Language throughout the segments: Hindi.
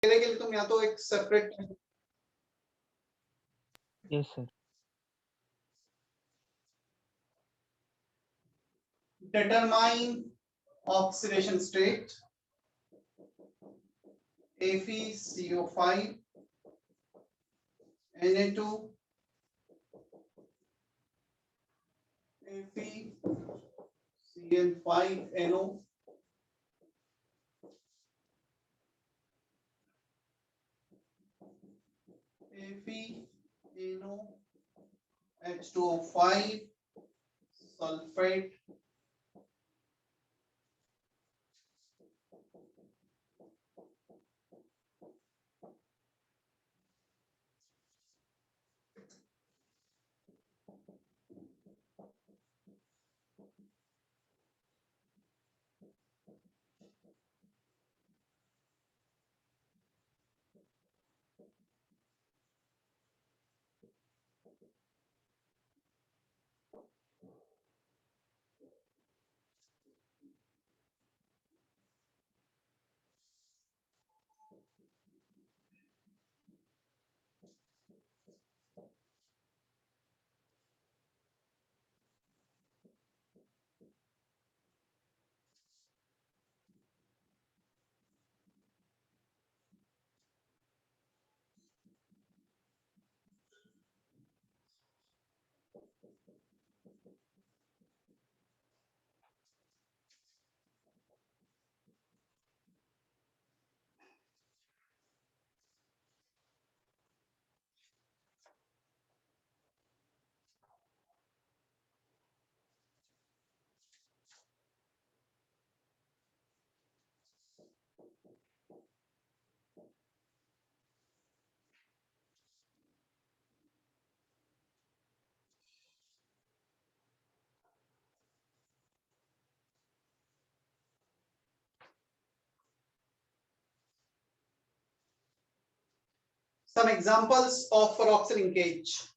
के लिए तुम या तो एक separate Yes, sir. determine oxidation state FeCO5 Na2 FeCN5NO FeNO H2O5 sulfate Some examples of peroxide linkage.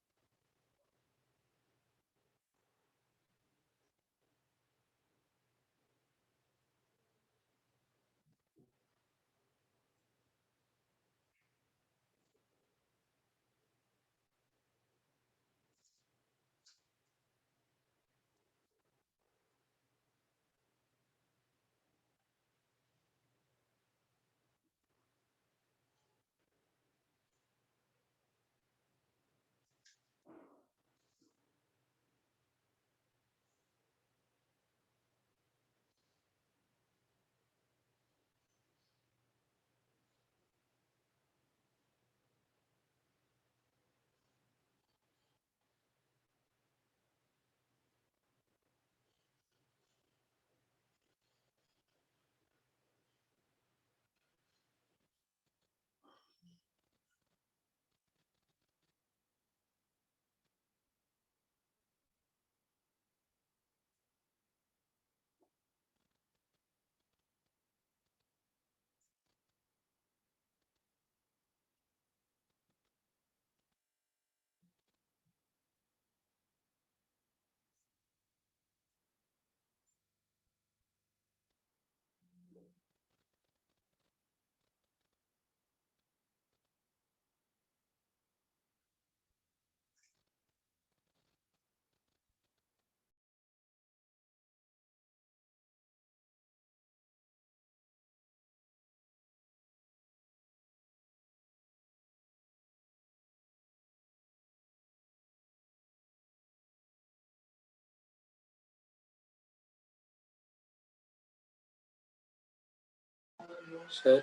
Sir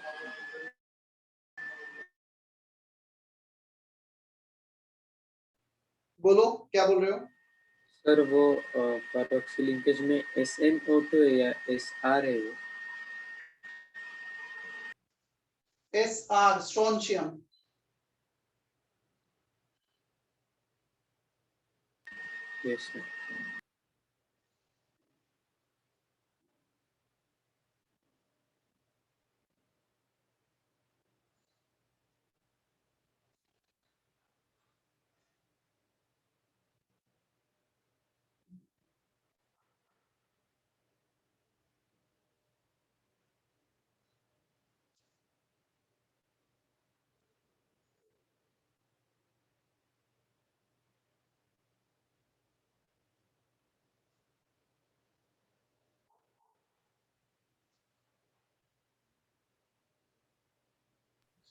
बोलो क्या बोल रहे हो? सर वो पैरोक्सी लिंकेज में SnO2 है या SR है वो? SR strontium. Yes sir.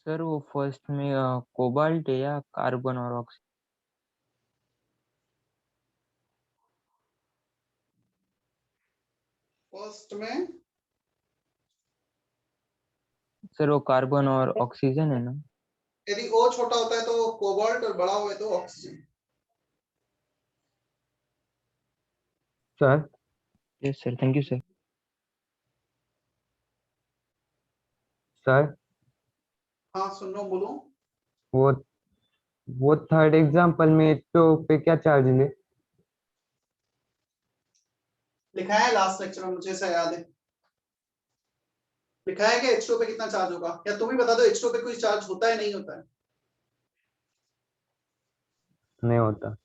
Sir वो फर्स्ट में कोबाल्ट है या कार्बन और ऑक्सीजन? फर्स्ट में सर वो कार्बन और ऑक्सीजन है ना? यदि ओ छोटा होता है तो कोबाल्ट और बड़ा हुआ है तो oxygen. Sir yes sir, thank you sir. Sir हाँ सुन रहा हूँ, बोलो। वो वो थर्ड एग्जाम्पल में तो पे क्या चार्ज ले? लिखा है लास्ट लेक्चर में, मुझे ऐसा याद है। लिखा है कि H2O पे कितना चार्ज होगा, या तुम ही बता दो H2O पे कोई चार्ज होता है नहीं होता है? नहीं होता।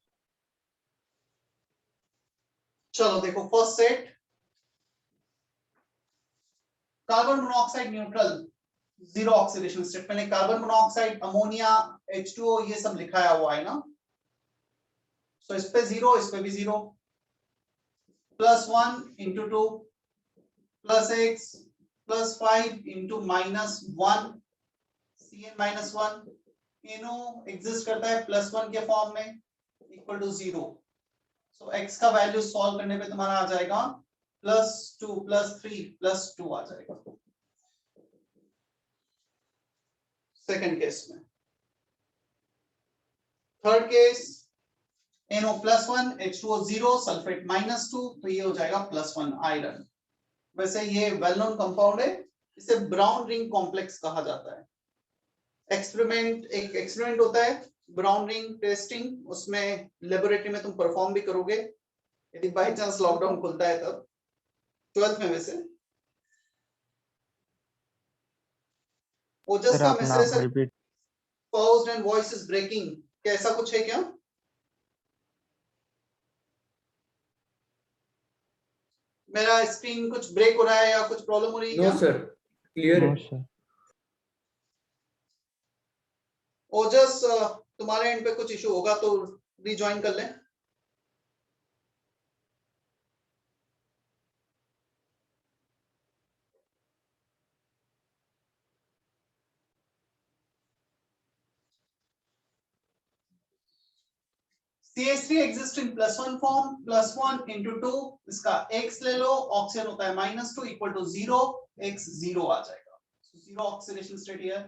चलो देखो first set, carbon monoxide neutral, zero oxidation state. मैंने कार्बन मोनोऑक्साइड, अमोनिया, H2O ये सब लिखाया हुआ है ना। सो इस पे जीरो, इस पे भी zero. +1 into 2 +x +5 into -1 Cn-1 इनो एग्जिस्ट करता है +1 के फॉर्म में, इक्वल टू 0। सो x का वैल्यू सॉल्व करने पे तुम्हारा आ जाएगा +2 +3 +2 आ जाएगा सेकंड केस में। Third case, NO+1 H2O 0 sulphate -2, तो ये हो जाएगा +1 आयरन। वैसे ये वेल नोन कंपाउंड है, इसे ब्राउन रिंग कॉम्प्लेक्स कहा जाता है। एक एक्सपेरिमेंट होता है ब्राउन रिंग टेस्टिंग, उसमें लेबोरेटरी में तुम परफॉर्म भी करोगे यदि बाय चांस लॉकडाउन खुलता है तब, 12th में। वैसे ओजस सर का आप मैसेज नाम sir, repeat. paused and voice is breaking, क्या ऐसा कुछ है क्या? मेरा स्क्रीन कुछ ब्रेक हो रहा है या कुछ प्रॉब्लम हो रही है नो क्या? सर, क्लियर नो है। सर। ओजस तुम्हारे एंड पे कुछ इशू होगा तो रिज्वाइन कर लें। CH3 exist in +1 form, +1 into 2, इसका x ले लो, ऑक्सीजन होता है -2 इक्वल टू 0, x 0 आ जाएगा। Zero oxidation state here.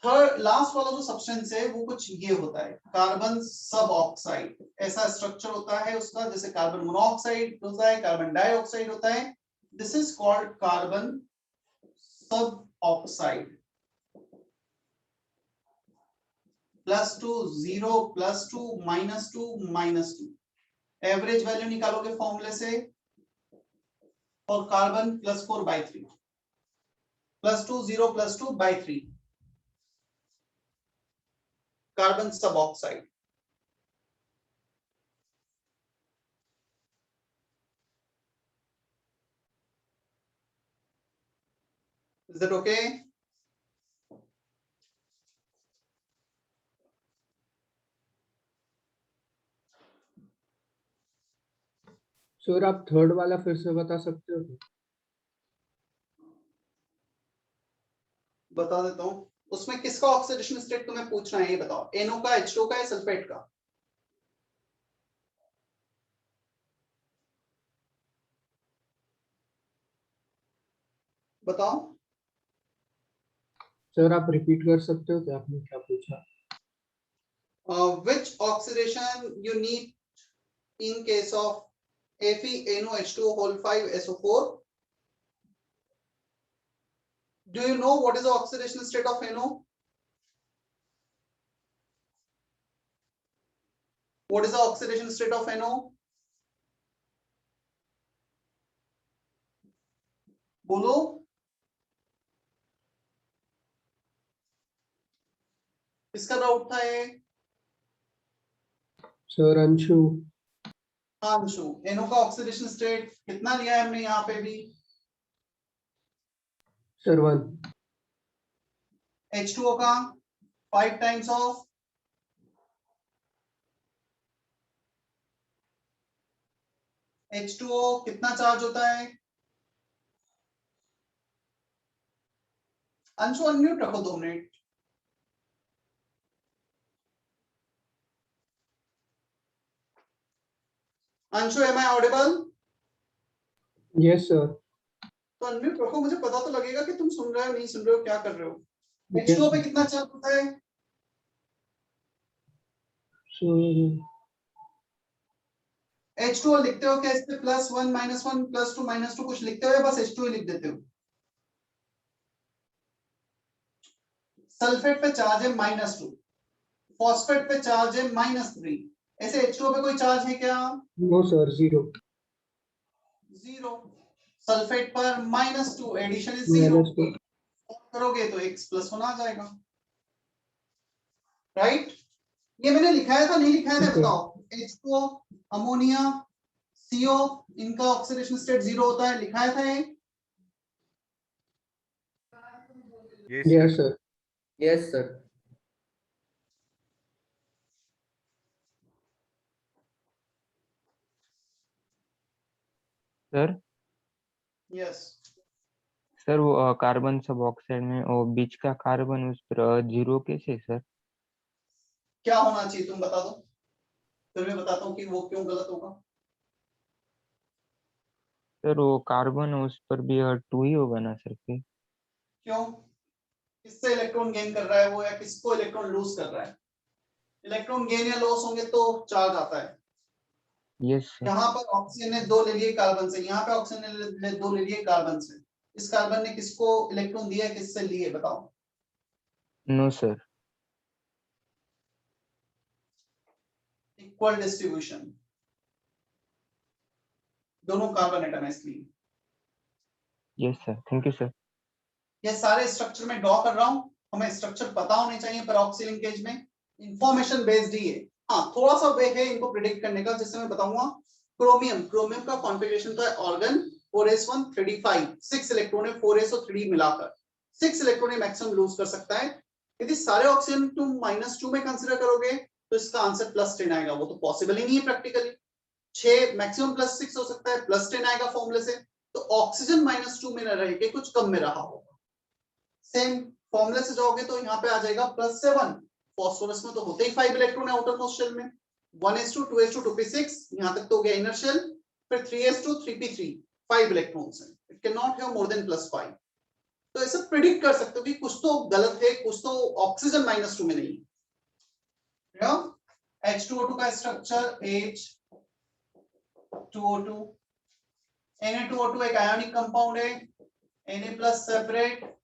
Third last वाला जो सब्सटेंस है वो कुछ ये होता है, कार्बन सब ऑक्साइड। ऐसा स्ट्रक्चर होता है उसका, जैसे कार्बन मोनोऑक्साइड होता है, कार्बन डाइऑक्साइड होता है। दिस इज कॉल्ड कार्बन सब ऑक्साइड। +2 0 +2 -2 -2, एवरेज वैल्यू निकालोगे फॉर्मूले से, और कार्बन +4/3, +2 0 +2/3, कार्बन सब oxide. Is it okay? Sir आप थर्ड वाला फिर से बता सकते हो? बता देता हूं, उसमें किसका ऑक्सीडेशन स्टेट तुम्हें पूछना है ये बताओ, NO का, H2O का या सल्फेट का? बताओ। सर आप रिपीट कर सकते हो क्या, आपने क्या पूछा? Which oxidation you need in case of FeNO H2O whole 5 SO4? Do you know what is the oxidation state of NO? What is the oxidation state of NO? बोलो। किसका डाउट था ये? सर अंशु। हाँ अंशु, NO का ऑक्सीडेशन स्टेट कितना लिया है हमने यहाँ पे भी? सर 1। H2O का 5 टाइम्स ऑफ H2O कितना चार्ज होता है? अंशु अनम्यूट रखो 2 minute. Anshu am I audible? Yes sir. तो अनम्यूट रखो, मुझे पता तो लगेगा कि तुम सुन रहे हो नहीं सुन रहे हो, क्या कर रहे हो। यस H2O पे कितना चार्ज होता है? सर। H2O लिखते हो क्या इस पे +1 -1 +2 -2 कुछ लिखते हो या बस H2O लिख देते हो? सल्फेट पे चार्ज है -2, फॉस्फेट पे चार्ज है -3, ऐसे H2O पे कोई चार्ज है क्या? No sir, 0। 0। सल्फेट पर -2, एडिशन इज 0, -2। करोगे तो X +1 आ जाएगा, राइट? ये मैंने लिखाया था नहीं लिखाया था Okay. बताओ। H2O, अमोनिया, CO, इनका ऑक्सीडेशन स्टेट 0 होता है, लिखाया था ये? Yes sir. Yes sir. Sir yes. Sir वो कार्बन सब ऑक्साइड में वो बीच का कार्बन उस पर 0 कैसे सर? क्या होना चाहिए तुम बता दो, फिर मैं बताता हूँ कि वो क्यों गलत होगा। सर वो कार्बन उस पर भी 2 ही होगा ना सर फिर? क्यों? किससे इलेक्ट्रॉन गेन कर रहा है वो या किसको इलेक्ट्रॉन लूज कर रहा है? इलेक्ट्रॉन गेन या लॉस होंगे तो चार्ज आता है। Yes sir. यहाँ पर ऑक्सीजन ने 2 ले लिए कार्बन से, यहाँ पे ऑक्सीजन ने 2 ले लिए कार्बन से। इस कार्बन ने किसको इलेक्ट्रॉन दिया है, किससे लिए बताओ? No sir. इक्वल डिस्ट्रीब्यूशन, दोनों कार्बन एटम है इसलिए। Yes sir, thank you sir. ये सारे स्ट्रक्चर में ड्रॉ कर रहा हूं, हमें स्ट्रक्चर पता होने चाहिए पेरोक्सी लिंकेज में, इंफॉर्मेशन बेस्ड ही है। हाँ थोड़ा सा वे है इनको प्रिडिक्ट करने का, जिससे मैं बताऊंगा। क्रोमियम, क्रोमियम का कॉन्फ़िगरेशन तो है ऑर्गन 4s1 3d5, 6 इलेक्ट्रॉन है 4s और 3d मिलाकर, 6 इलेक्ट्रॉन मैक्सिमम लूज कर सकता है। यदि सारे ऑक्सीजन तुम -2 में कंसीडर करोगे तो इसका आंसर +10 आएगा, वो तो पॉसिबल ही नहीं है प्रैक्टिकली। 6 मैक्सिमम +6 हो सकता है, +10 आएगा फॉर्मूले से, तो ऑक्सीजन -2 में न रह के कुछ कम में रहा होगा। सेम फॉर्मूले से जाओगे तो यहाँ पे आ जाएगा +7, फास्फोरस में तो होते ही 5 इलेक्ट्रॉन है आउटर मोस्ट शेल में, 1s2 2s2 2p6, यहाँ तक तो हो गया इनर शेल, फिर 3s2 3p3, 5 इलेक्ट्रॉन्स हैं, it can not have more than +5। तो ऐसा प्रिडिक्ट कर सकते हो कि कुछ तो गलत है, कुछ तो ऑक्सीजन -2 में नहीं है। H2O2 का स्ट्रक्चर H2O2, Na2O2 एक आयोनिक कंपाउंड है, Na+ सेपरेट,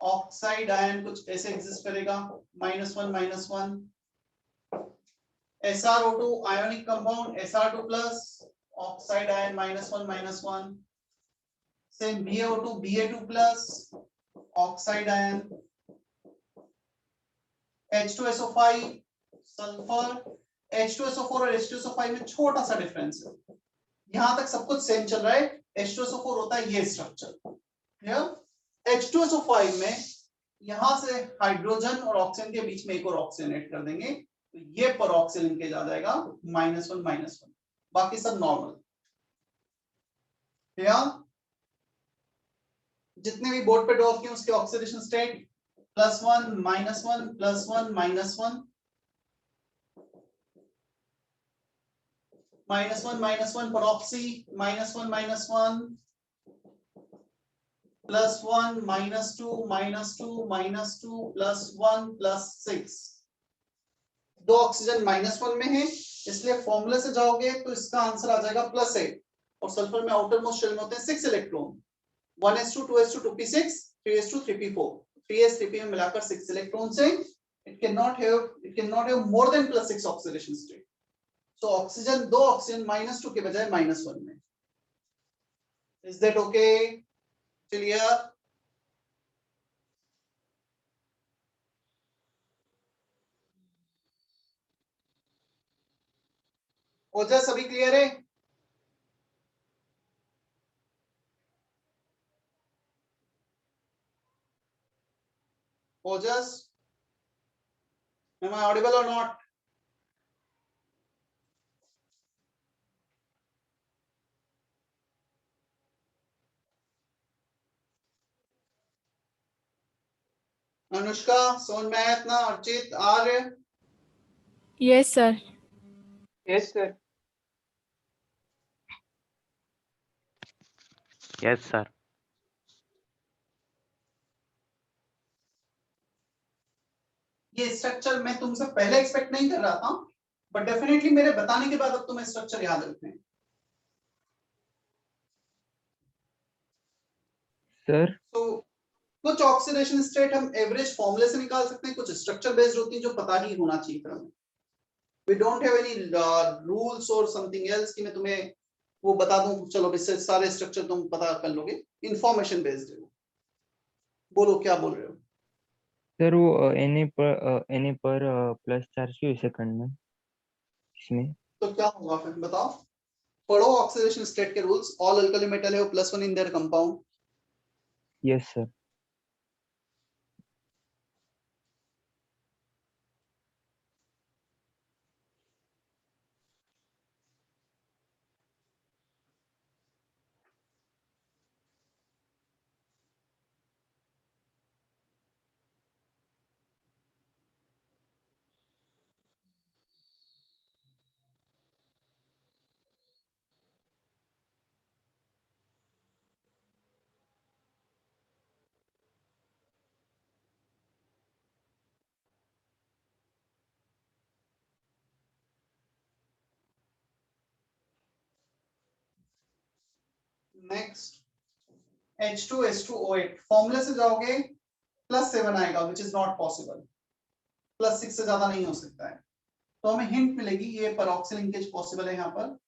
ऑक्साइड आयन कुछ ऐसे एग्जिस्ट करेगा, -1 -1। SrO2 ionic compound, Sr2+, oxide ion -1 -1। Same BaO2 Ba2+, oxide ion. H2SO5 sulphur, H2SO4 और H2SO5 में छोटा सा डिफरेंस है, यहां तक सब कुछ सेम चल रहा है। H2SO4 होता है ये स्ट्रक्चर, क्लियर? H2SO5 में यहां से हाइड्रोजन और ऑक्सीजन के बीच में एक और ऑक्सीजन ऐड कर देंगे, तो ये परऑक्सी लिंकेज आ जाएगा -1 -1, बाकी सब नॉर्मल। क्लियर? जितने भी बोर्ड पे ड्रॉ किए उसके ऑक्सीडेशन स्टेट +1 -1 +1 -1, -1 परऑक्सी, -1 -1, +1 -2 -2 -2 +1 +6, 2 ऑक्सीजन -1 में है, इसलिए फॉर्मूले से जाओगे तो इसका आंसर आ जाएगा +8, और सल्फर में आउटर मोस्ट शेल में होते हैं 6 electron, 1s2 2s2 2p6 3s2 3p4, 3s 3p में मिलाकर 6 इलेक्ट्रॉन से, it can not have more than +6 oxidation state. So oxygen, 2 oxygen -2 के बजाय -1 में। Is that okay? क्लियर? ओजस सभी क्लियर है? ओजस, am I audible or not? Anushka, समझ में आया इतना? अर्चित, आर्य? Yes, sir. Yes sir. Yes, sir. ये स्ट्रक्चर मैं तुमसे पहले एक्सपेक्ट नहीं कर रहा था, बट डेफिनेटली मेरे बताने के बाद अब तुम्हें स्ट्रक्चर याद रखने हैं। सर तो कुछ ऑक्सीडेशन स्टेट हम एवरेज फॉर्मूले से निकाल सकते हैं, कुछ स्ट्रक्चर बेस्ड होती है जो पता ही होना चाहिए था हमें। We don't have any rules और समथिंग एल्स कि मैं तुम्हें वो बता दूं, चलो इससे सारे स्ट्रक्चर तुम पता कर लोगे। इंफॉर्मेशन बेस्ड है। बोलो क्या बोल रहे हो? सर वो Na पर प्लस चार्ज क्यों सेकंड में इसमें? तो क्या होगा फिर बताओ? पढ़ो ऑक्सीडेशन स्टेट के रूल्स। ऑल अल्कली मेटल है +1 in their compound. Yes sir. Next H2S2O8 फॉर्मूले से जाओगे +7 आएगा, विच इज नॉट पॉसिबल। +6 से ज्यादा नहीं हो सकता है। तो हमें हिंट मिलेगी ये पेरोक्सिल लिंकेज पॉसिबल है यहाँ पर।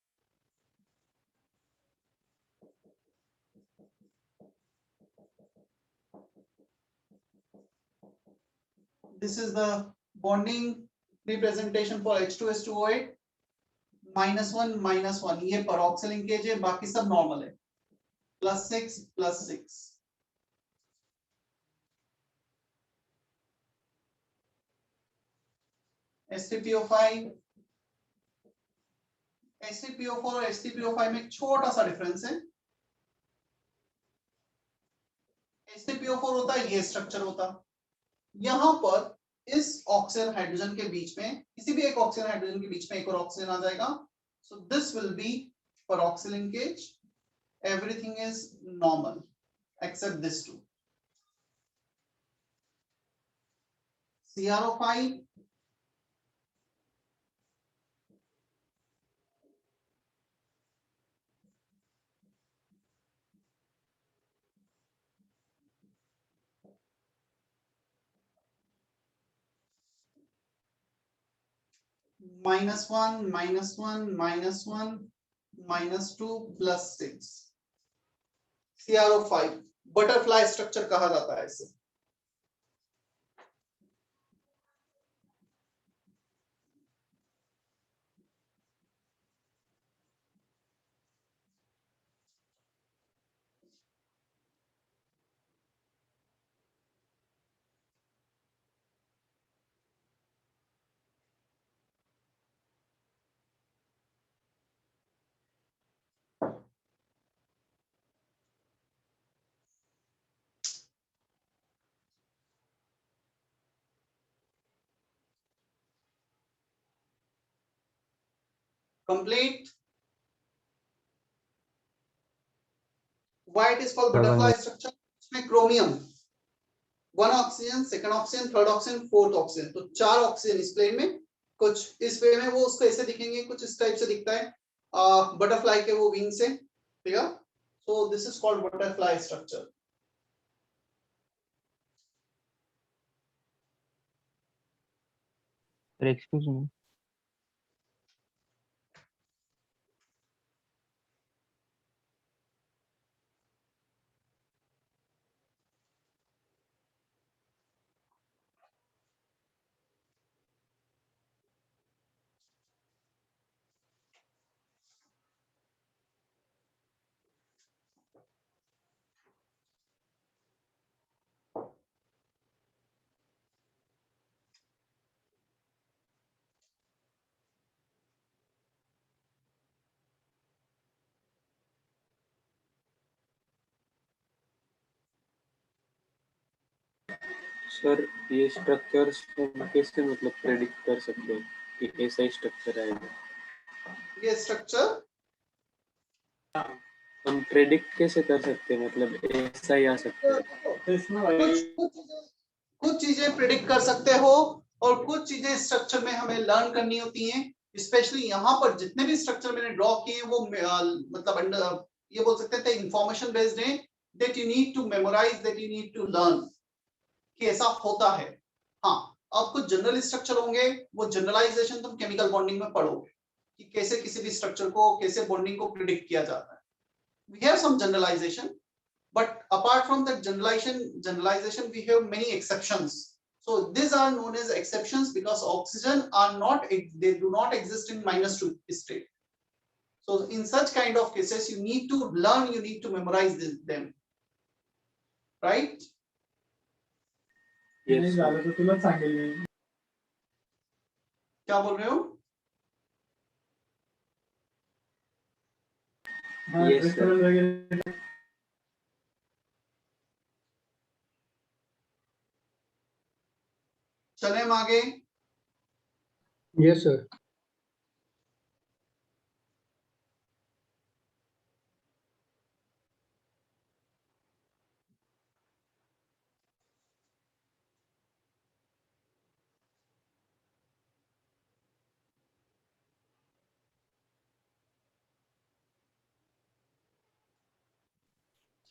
This is the bonding representation for H2S2O8 -1 ये पेरोक्सिल लिंकेज है, बाकी सब नॉर्मल है। +6 +6 H3PO5 H3PO4 और H3PO5 में एक छोटा सा डिफरेंस है। H3PO4 होता है ये स्ट्रक्चर होता, यहां पर इस ऑक्सीजन हाइड्रोजन के बीच में, किसी भी एक ऑक्सीजन हाइड्रोजन के बीच में एक और ऑक्सीजन आ जाएगा। So this will be peroxyl linkage. Everything is normal except this two. CrO5 -1 -1 -1 -2 +6 CrO5 butterfly structure कहा जाता है इसे। कंप्लीट। Why it is called butterfly structure? इसमें chromium, 1 oxygen, second oxygen, third oxygen, fourth oxygen, तो 4 ऑक्सीजन इस प्लेन में। कुछ इस वे में वो उसको ऐसे दिखेंगे, कुछ इस टाइप से दिखता है बटरफ्लाई के वो विंग से। ठीक है? So this is called butterfly structure. Sir excuse me. Sir ये स्ट्रक्चर्स हम कैसे मतलब प्रेडिक्ट कर सकते हैं कि ऐसा ही स्ट्रक्चर आएगा? ये स्ट्रक्चर हम प्रेडिक्ट कैसे कर सकते हैं मतलब ऐसा ही आ सकता है? कुछ चीजें प्रिडिक्ट कर सकते हो और कुछ चीजें स्ट्रक्चर में हमें लर्न करनी होती हैं। स्पेशली यहाँ पर जितने भी स्ट्रक्चर मैंने ड्रॉ किए वो मतलब ये बोल सकते हैं इंफॉर्मेशन बेस्ड है, that you need to memorise, that you need to learn कि ऐसा होता है। हाँ, अब कुछ जनरल स्ट्रक्चर होंगे, वो जनरलाइजेशन तुम केमिकल बॉन्डिंग में पढ़ोगे कि कैसे किसी भी स्ट्रक्चर को, कैसे बॉन्डिंग को प्रिडिक्ट किया जाता है। We have some generalisation, but apart from that generalization we have many exceptions. So these are known as exceptions because oxygen are not, they do not exist in -2 state. So in such kind of cases you need to learn, you need to memorize them, right? Yes, sir. क्या बोल रहे हो? Yes, sir. चले हम आगे। Yes sir.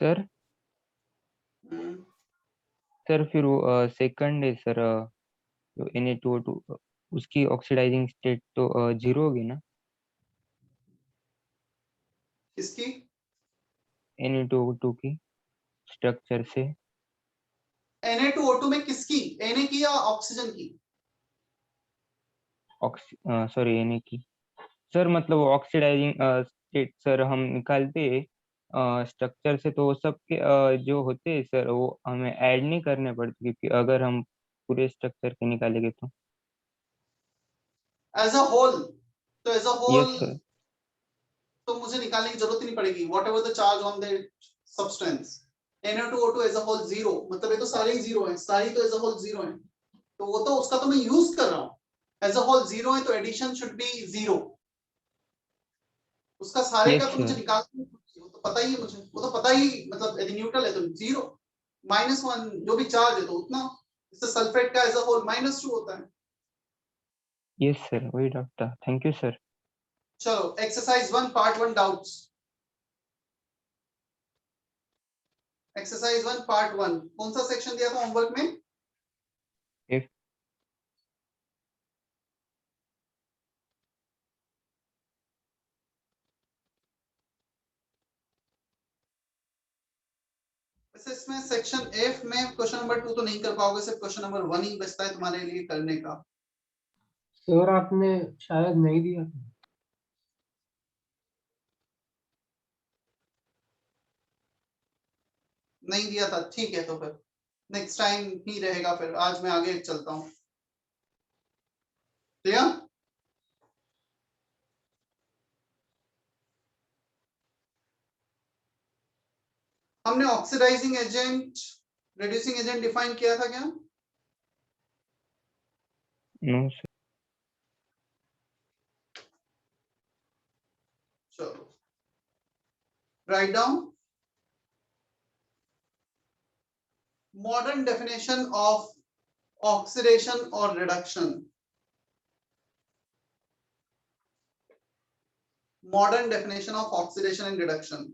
सर सर फिर वो सेकंड है सर, जो Na2O2 उसकी ऑक्सीडाइजिंग स्टेट तो जीरो होगी ना? किसकी? Na2O2 की स्ट्रक्चर से। Na2O2 में किसकी? Na की या ऑक्सीजन की? सॉरी, Na की सर, मतलब ऑक्सीडाइजिंग स्टेट सर हम निकालते स्ट्रक्चर से, तो वो सब के जो होते हैं सर वो हमें ऐड नहीं करने पड़ते, क्योंकि अगर हम पूरे स्ट्रक्चर के निकालेंगे तो। एज अ होल, तो as a whole yes sir. तो मुझे निकालने की जरूरत ही नहीं पड़ेगी। Whatever the charge on the substance, Na2O2 as a whole zero, मतलब ये तो सारे ही जीरो हैं, सारी तो एज अ होल जीरो हैं, तो वो तो उसका तो मैं यूज कर रहा हूँ। एज अ होल जीरो है तो एडिशन शुड बी जीरो, उसका सारे यस का तो मुझे सर। निकाल, वो तो पता ही है मुझे, वो तो पता ही, मतलब यदि न्यूट्रल है तो जीरो, -1 जो भी चार्ज है तो उतना। इससे सल्फेट का एज अ होल -2 होता है। यस सर, वही डॉक्टर, थैंक यू सर। चलो exercise 1 part 1 doubts. Exercise 1 part 1 कौन सा सेक्शन दिया था होमवर्क में? If वैसे इसमें सेक्शन एफ में क्वेश्चन नंबर 2 तो नहीं कर पाओगे, सिर्फ क्वेश्चन नंबर 1 ही बचता है तुम्हारे लिए करने का। सर आपने शायद नहीं दिया था। नहीं दिया था, ठीक है, तो फिर नेक्स्ट टाइम ही रहेगा, फिर आज मैं आगे चलता हूँ। क्लियर? हमने oxidising agent, reducing agent define किया था क्या? no sir. चलो right down modern definition of oxidation और reduction. Modern definition of oxidation and reduction.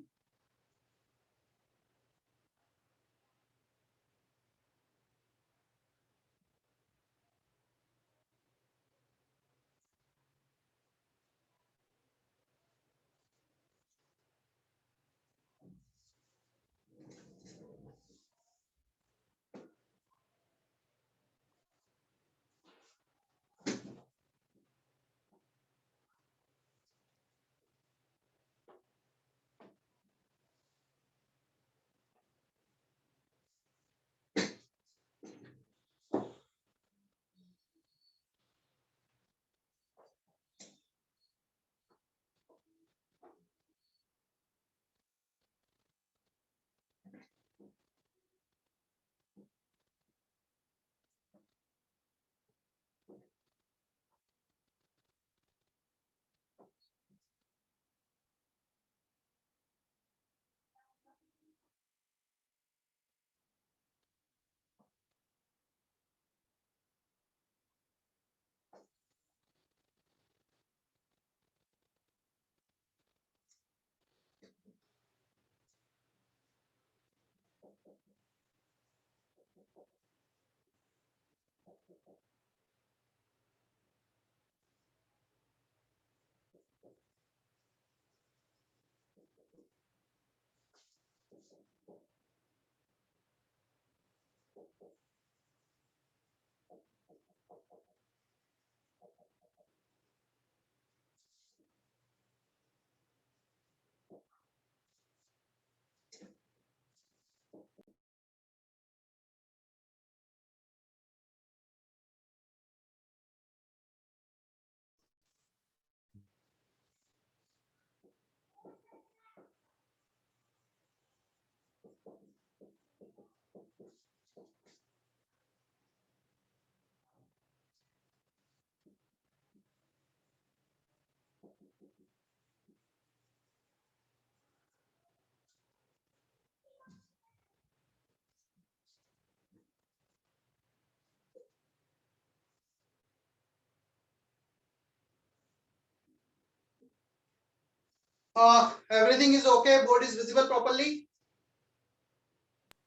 Everything is okay, board is visible properly.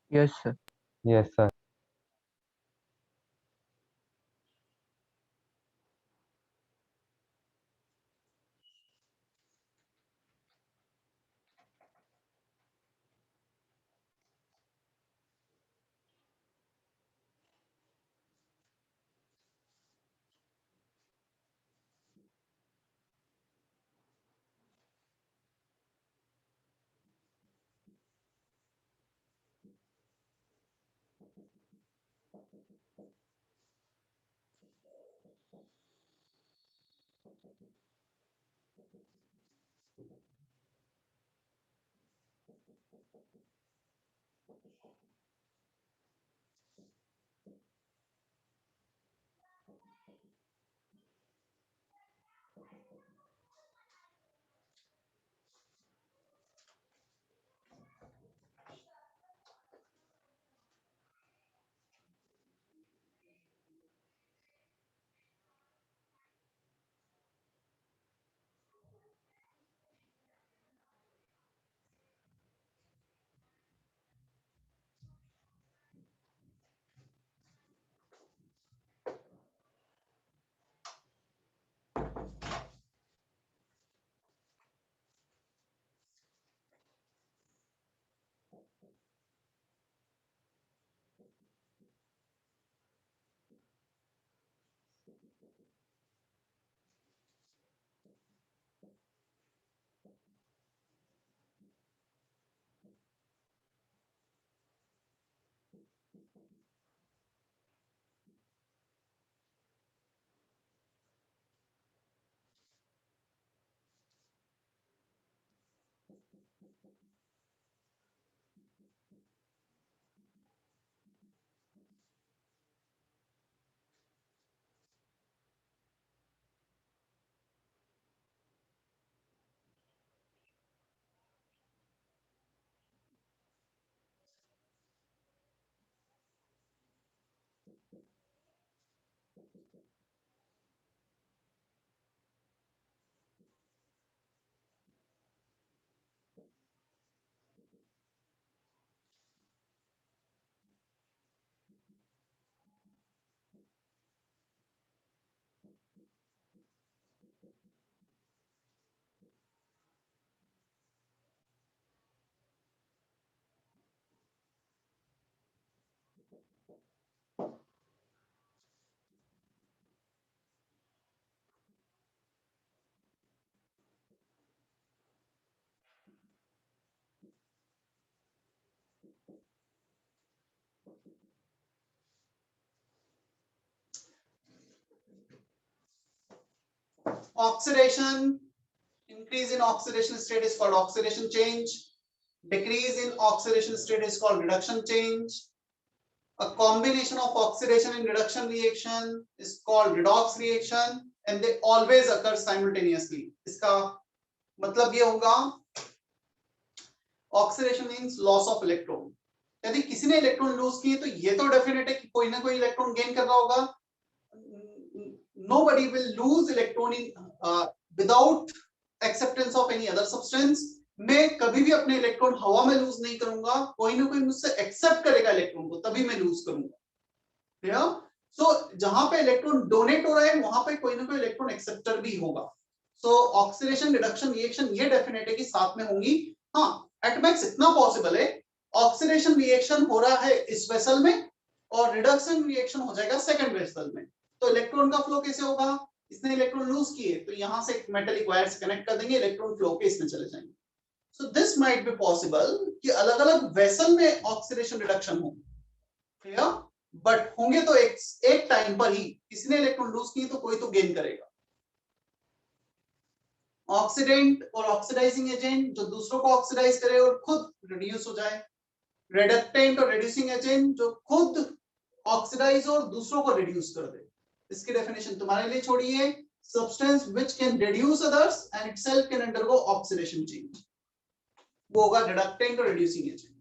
Yes, sir. Yes, sir. Oxidation, increase in oxidation state is called oxidation change. Decrease in oxidation state is called reduction change. A combination of oxidation and reduction reaction is called redox reaction, and they always occur simultaneously. इसका मतलब ये होगा, oxidation means loss of electron, यदि किसी ने इलेक्ट्रॉन लूज किए तो ये तो डेफिनेट है कि कोई ना कोई इलेक्ट्रॉन गेन कर रहा होगा. Nobody will lose electron in without acceptance of any other substance. मैं कभी भी अपने इलेक्ट्रॉन हवा में लूज नहीं करूंगा, कोई ना कोई मुझसे एक्सेप्ट करेगा इलेक्ट्रॉन को, तभी मैं लूज करूंगा। सो जहां पे इलेक्ट्रॉन डोनेट हो रहा है वहां पे कोई ना कोई इलेक्ट्रॉन एक्सेप्टर भी होगा। सो ऑक्सीडेशन रिडक्शन रिएक्शन ये डेफिनेट है कि साथ में होंगी। हाँ, एट मैक्स इतना पॉसिबल है, ऑक्सीडेशन रिएक्शन हो रहा है इस वेसल में और रिडक्शन रिएक्शन हो जाएगा सेकंड वेसल में, तो इलेक्ट्रॉन का फ्लो कैसे होगा? इसने इलेक्ट्रॉन लूज किए तो यहां से मेटलिक वायर से कनेक्ट कर देंगे, इलेक्ट्रॉन फ्लो के इसमें चले जाएंगे। So this might be possible कि अलग अलग वेसल में ऑक्सीडेशन रिडक्शन हो, क्लियर? बट होंगे तो एक टाइम पर ही, किसी ने इलेक्ट्रॉन लूज की तो कोई तो गेन करेगा। ऑक्सीडेंट और ऑक्सीडाइजिंग एजेंट जो दूसरों को ऑक्सीडाइज करे और खुद रिड्यूस हो जाए, रिडक्टेंट और रिड्यूसिंग एजेंट जो खुद ऑक्सीडाइज और दूसरों को रिड्यूस कर दे। इसकी डेफिनेशन तुम्हारे लिए छोड़ी है, substance which can reduce others and itself can undergo oxidation change, वो होगा रिडक्टेंट और रिड्यूसिंग एजेंट।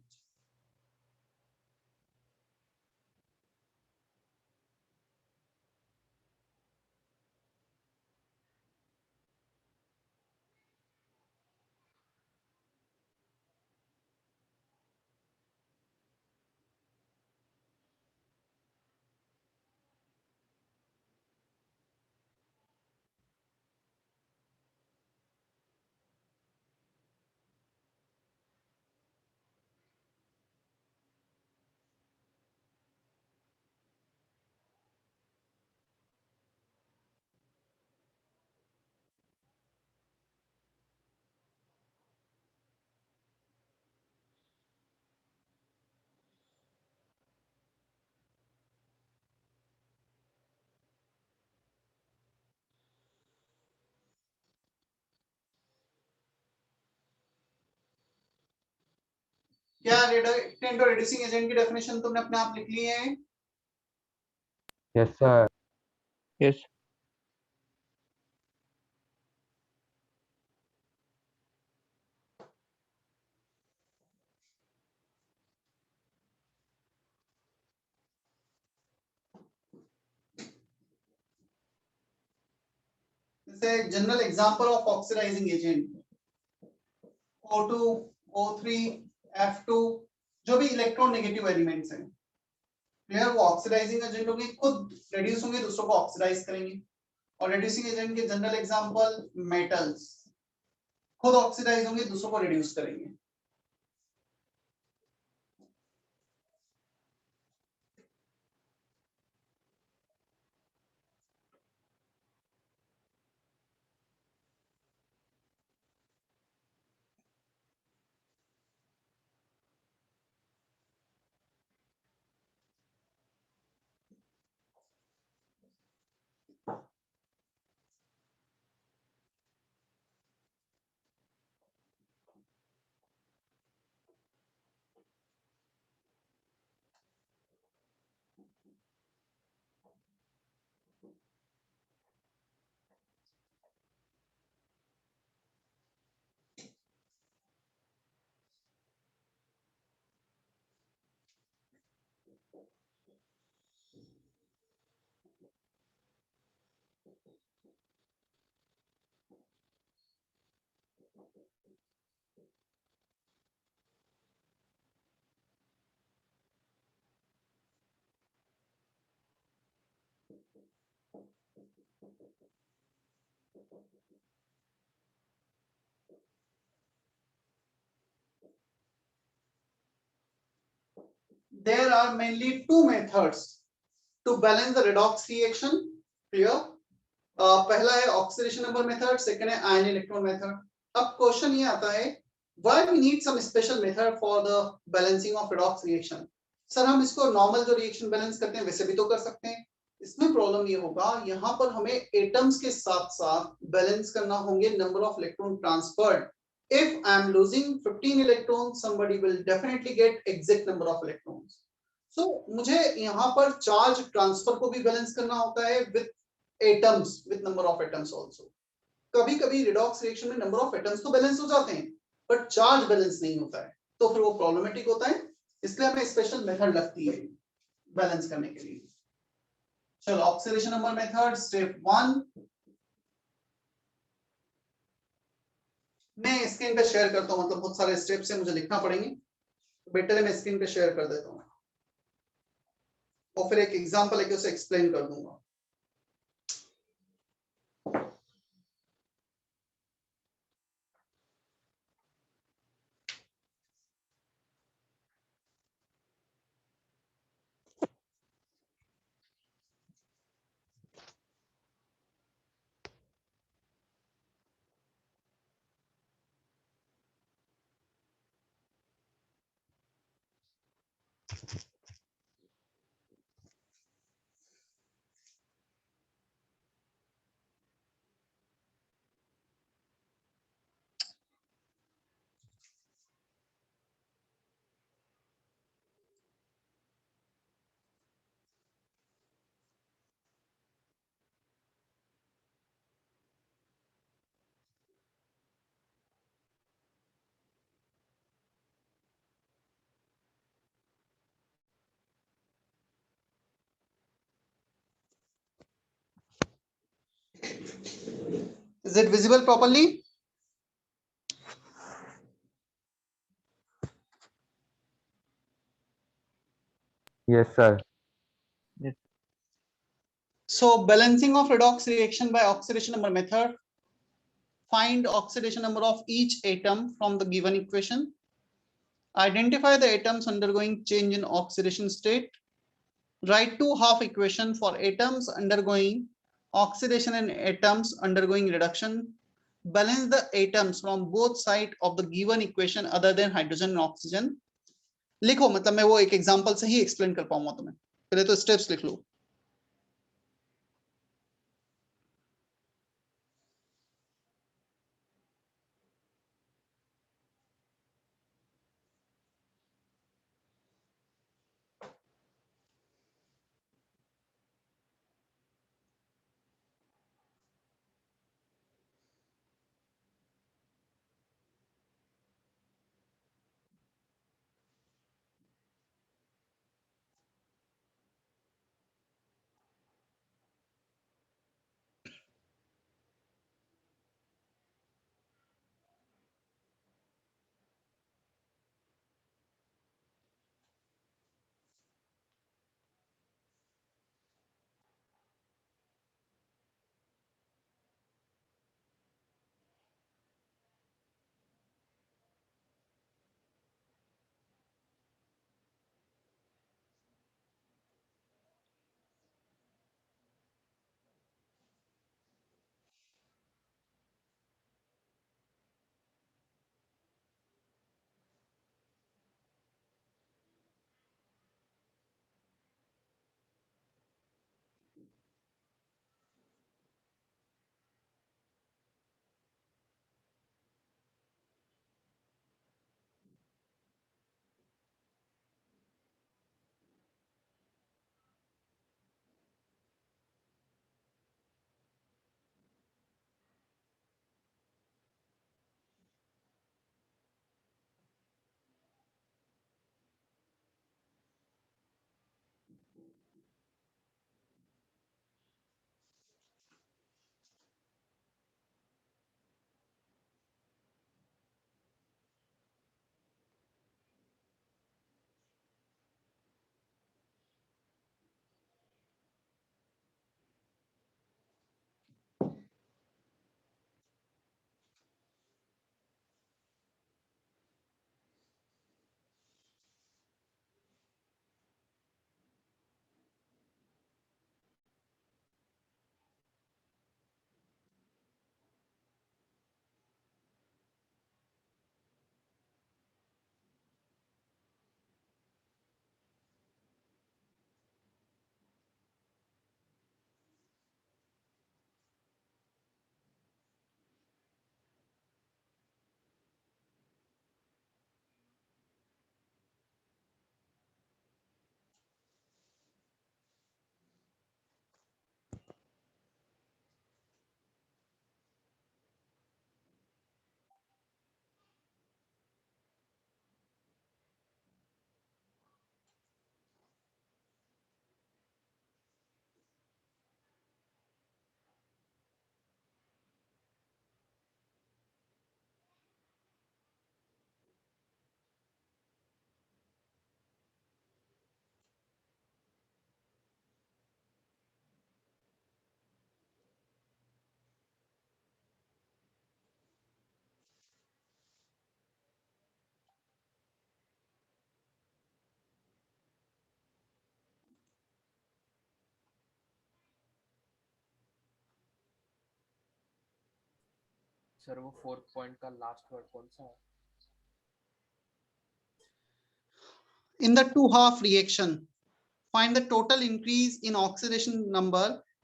क्या रिडक्टेंट और रिड्यूसिंग एजेंट की डेफिनेशन तुमने अपने आप लिख ली है? Yes, sir. यस जैसे general example of oxidising agent O2, O3, F2, जो भी इलेक्ट्रॉन नेगेटिव एलिमेंट्स हैं, क्लियर? वो ऑक्सीडाइजिंग एजेंट होंगे, खुद रिड्यूस होंगे, दूसरों को ऑक्सीडाइज करेंगे। और रिड्यूसिंग एजेंट के जनरल एग्जांपल मेटल्स, खुद ऑक्सीडाइज होंगे, दूसरों को रिड्यूस करेंगे। There are mainly two methods to balance the redox reaction, clear? पहला है ऑक्सीडेशन नंबर मेथड, सेकंड है आयन इलेक्ट्रॉन मेथड। अब क्वेश्चन ये आता है, why we need some special method for the balancing of redox reaction? Sir हम इसको नॉर्मल जो रिएक्शन बैलेंस करते हैं वैसे भी तो कर सकते हैं। इसमें प्रॉब्लम ये होगा, यहाँ पर हमें एटम्स के साथ साथ बैलेंस करना होंगे number of electron transferred. If I am losing 15 electrons, somebody will definitely get exact number of electrons. So मुझे यहाँ पर चार्ज ट्रांसफर को भी बैलेंस करना होता है with atoms, with number of atoms also. कभी कभी रिडॉक्स रिएक्शन में नंबर ऑफ एटम्स तो बैलेंस हो जाते हैं बट चार्ज बैलेंस नहीं होता है, तो फिर वो प्रॉब्लमेटिक होता है, इसलिए हमें स्पेशल मेथड लगती है बैलेंस करने के लिए। चलो ऑक्सीडेशन नंबर मेथड स्टेप 1, मैं स्क्रीन पे शेयर करता हूँ, मतलब बहुत सारे स्टेप्स है मुझे लिखना पड़ेंगे, तो बेटर है मैं स्क्रीन पे शेयर कर देता हूँ और फिर एक एग्जांपल लेके उसे एक्सप्लेन कर दूंगा। Is it visible properly? Yes, sir. So balancing of redox reaction by oxidation number method. Find oxidation number of each atom from the given equation. Identify the atoms undergoing change in oxidation state. Write two half equation for atoms undergoing oxidation and atoms undergoing reduction. Balance the atoms from both sides of the given equation other than hydrogen and oxygen. लिखो, मतलब मैं वो एक एग्जांपल से ही एक्सप्लेन कर पाऊंगा तुम्हें, पहले तो स्टेप्स लिख लो। सर वो 4th पॉइंट का लास्ट वर्ड कौन सा है? In the two half reaction, find the total increase in oxidation number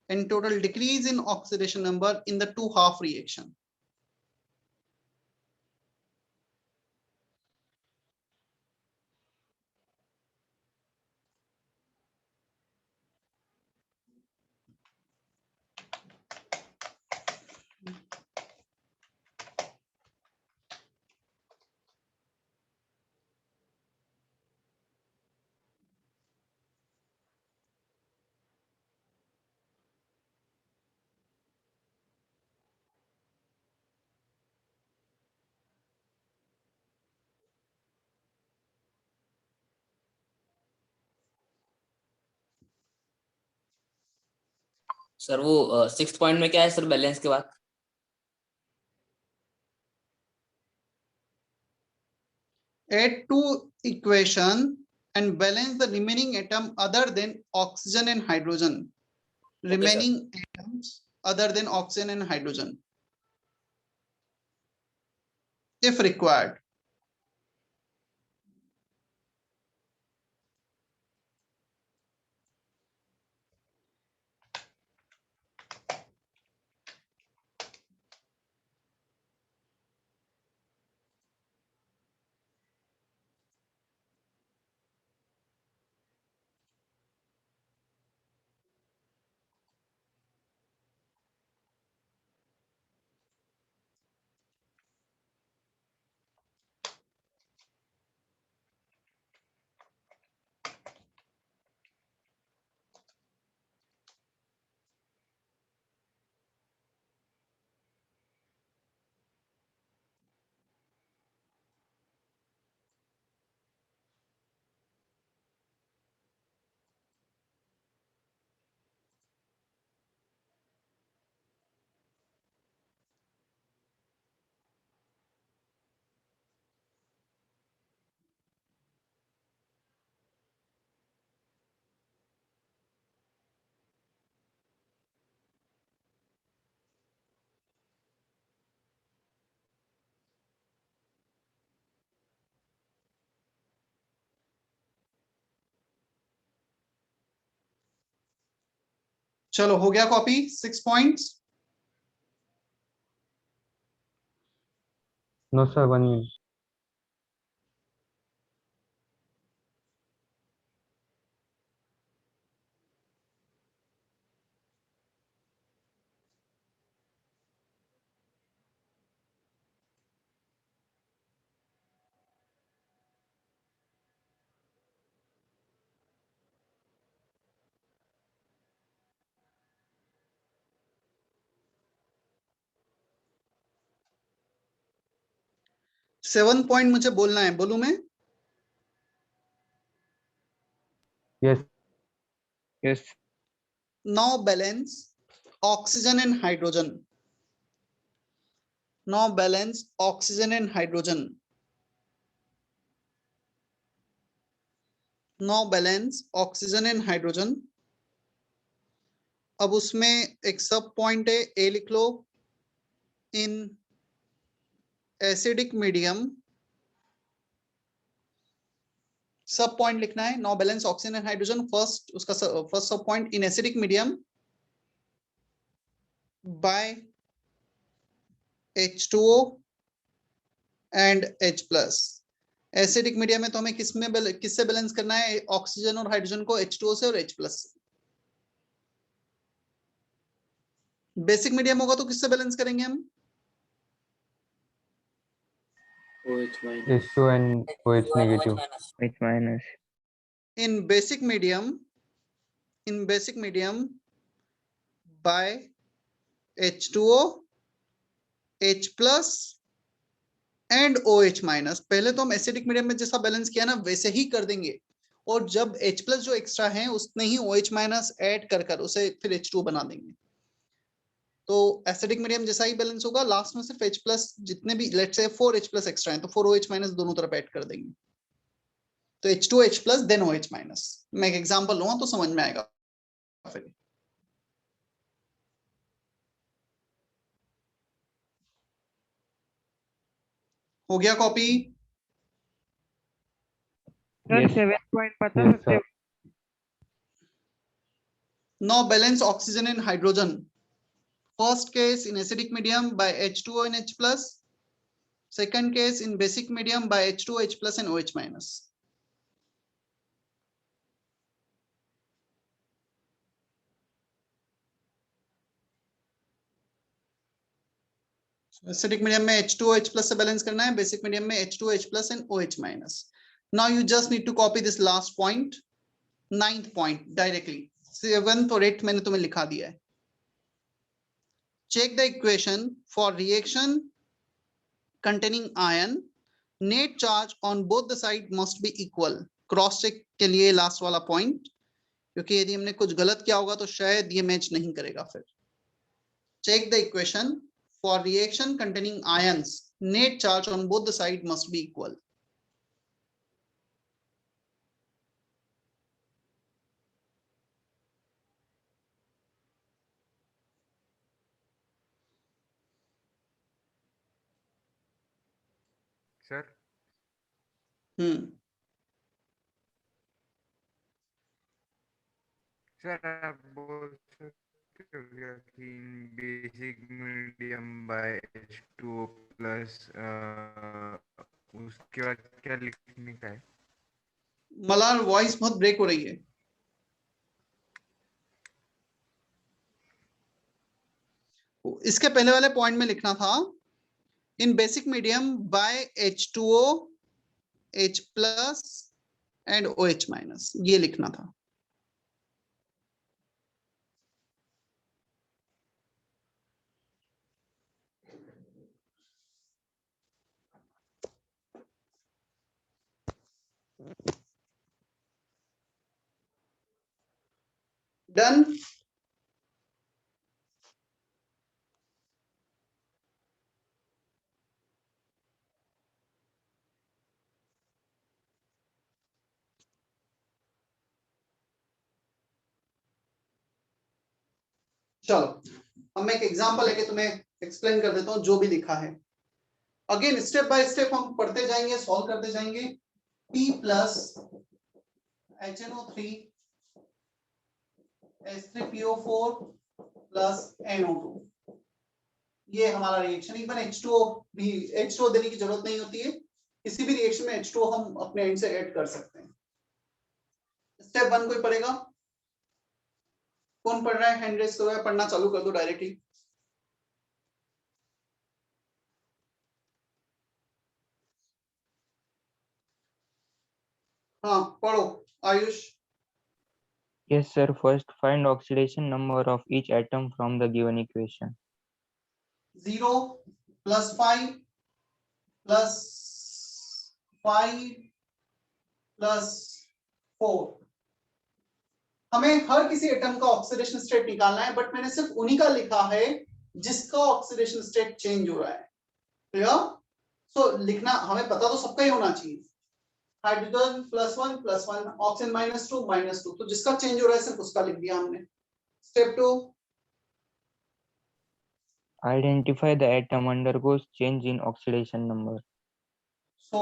and total decrease in oxidation number in the two half reaction. Sir वो 6th पॉइंट में क्या है सर बैलेंस के बाद? Add two equation and balance the remaining atom other than oxygen and hydrogen. Remaining atoms other than oxygen and hydrogen, if required. चलो हो गया copy 6 points. No, sir, 1 minute. Seven point मुझे बोलना है, बोलूं मैं? Yes. Yes. Now balance oxygen and hydrogen. Now balance oxygen and hydrogen. Now balance oxygen and hydrogen. अब उसमें एक सब पॉइंट है, ए लिख लो. In acidic medium sub point लिखना है. No balance oxygen and hydrogen. First उसका first sub point in acidic medium by H2O and H+. Acidic medium में तो हमें किससे बैलेंस करना है? ऑक्सीजन और हाइड्रोजन को H2O से और H+ से. बेसिक मीडियम होगा तो किससे बैलेंस करेंगे हम? OH minus. H2 and OH negative. H minus. In basic medium by H2O, H+ and OH minus. पहले तो हम एसिडिक मीडियम में जैसा बैलेंस किया ना वैसे ही कर देंगे, और जब H+ जो एक्स्ट्रा है उसने ही OH माइनस ऐड कर उसे फिर H2 बना देंगे. तो एसिडिक मीडियम जैसा ही बैलेंस होगा. लास्ट में सिर्फ H+ जितने भी लेट्स से 4H+ एक्स्ट्रा है तो 4OH माइनस दोनों तरफ ऐड कर देंगे. तो H2H+ देन OH माइनस. मैं एक एग्जांपल लूंगा तो समझ में आएगा फिर. हो गया कॉपी? Yes. 7 point पता Yes, सकते sir. हो? Now balance oxygen and hydrogen. First case in acidic medium by H2O and H plus. Second case in basic medium by H2O, H plus and OH minus. Acidic medium में H2O, H plus से balance करना है, basic medium में H2O, H plus and OH minus. Now you just need to copy this last point, 9th point directly. 7th और 8th मैंने तुम्हें लिखा दिया है. Check the equation for reaction containing iron. Net charge on both the side must be equal. Cross check के लिए last वाला point, क्योंकि यदि हमने कुछ गलत किया होगा तो शायद ये मैच नहीं करेगा फिर. Check the equation for reaction containing ions. Net charge on both the side must be equal. Sir sir आप बोल सकते हो क्या कि basic medium by H2O plus उसके बाद क्या लिखने का है? मलार वॉइस बहुत ब्रेक हो रही है. इसके पहले वाले पॉइंट में लिखना था in basic medium by H2O, H plus and OH minus, ये लिखना था. Done. चलो अब मैं एक एग्जांपल लेके तुम्हें एक्सप्लेन कर देता हूं जो भी लिखा है. अगेन स्टेप बाय स्टेप हम पढ़ते जाएंगे, सॉल्व करते जाएंगे. P plus HNO3 H3PO4 plus NO2, ये हमारा रिएक्शन. इवन H2O भी, H2O देने की जरूरत नहीं होती है, किसी भी रिएक्शन में H2O हम अपने एंड से ऐड कर सकते हैं. स्टेप 1 कोई पढ़ेगा? कौन पढ़ रहा है? हैंड रेज करो या पढ़ना चालू कर दो डायरेक्टली. हाँ पढ़ो Ayush. Yes, sir. First, find oxidation number of each atom from the given equation. 0 plus 5 plus 5 plus 4. हमें हर किसी एटम का ऑक्सीडेशन स्टेट निकालना है, बट मैंने सिर्फ उन्हीं का लिखा है जिसका ऑक्सीडेशन स्टेट चेंज हो रहा है. क्लियर? सो लिखना हमें पता तो सबका ही होना चाहिए. हाइड्रोजन +1 ऑक्सीजन -2 तो जिसका चेंज हो रहा है सिर्फ उसका लिख दिया हमने. Step 2, Identify the atom undergoes change in oxidation number. सो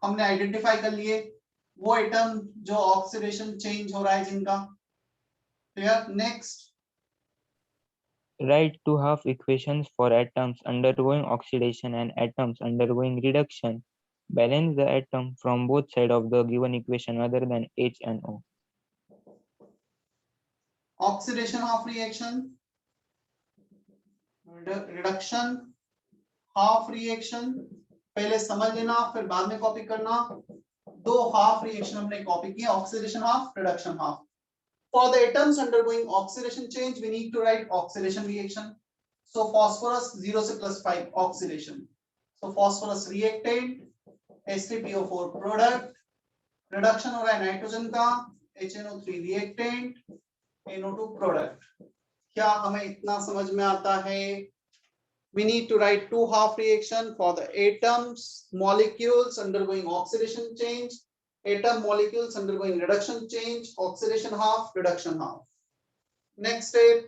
हमने आइडेंटिफाई कर लिए वो एटम जो ऑक्सीडेशन चेंज हो रहा है जिनका. Clear? Next, Write two half equations for atoms undergoing oxidation and atoms undergoing reduction. Balance the atom from both sides of the given equation other than H and O. Oxidation half reaction, reduction half reaction. पहले समझ लेना फिर बाद में कॉपी करना. दो हाफ रिएक्शन हमने कॉपी किए, oxidation half, reduction half. For the atoms undergoing oxidation change, we need to write oxidation reaction. So phosphorus 0 से +5 oxidation. So phosphorus reactant, H3PO4 product, reduction हो रहा है नाइट्रोजन का, HNO3 reactant, NO2 product. क्या हमें इतना समझ में आता है? We need to write two half reaction for the atoms, molecules undergoing oxidation change, atom molecules undergoing reduction change, oxidation half, reduction half. Next step,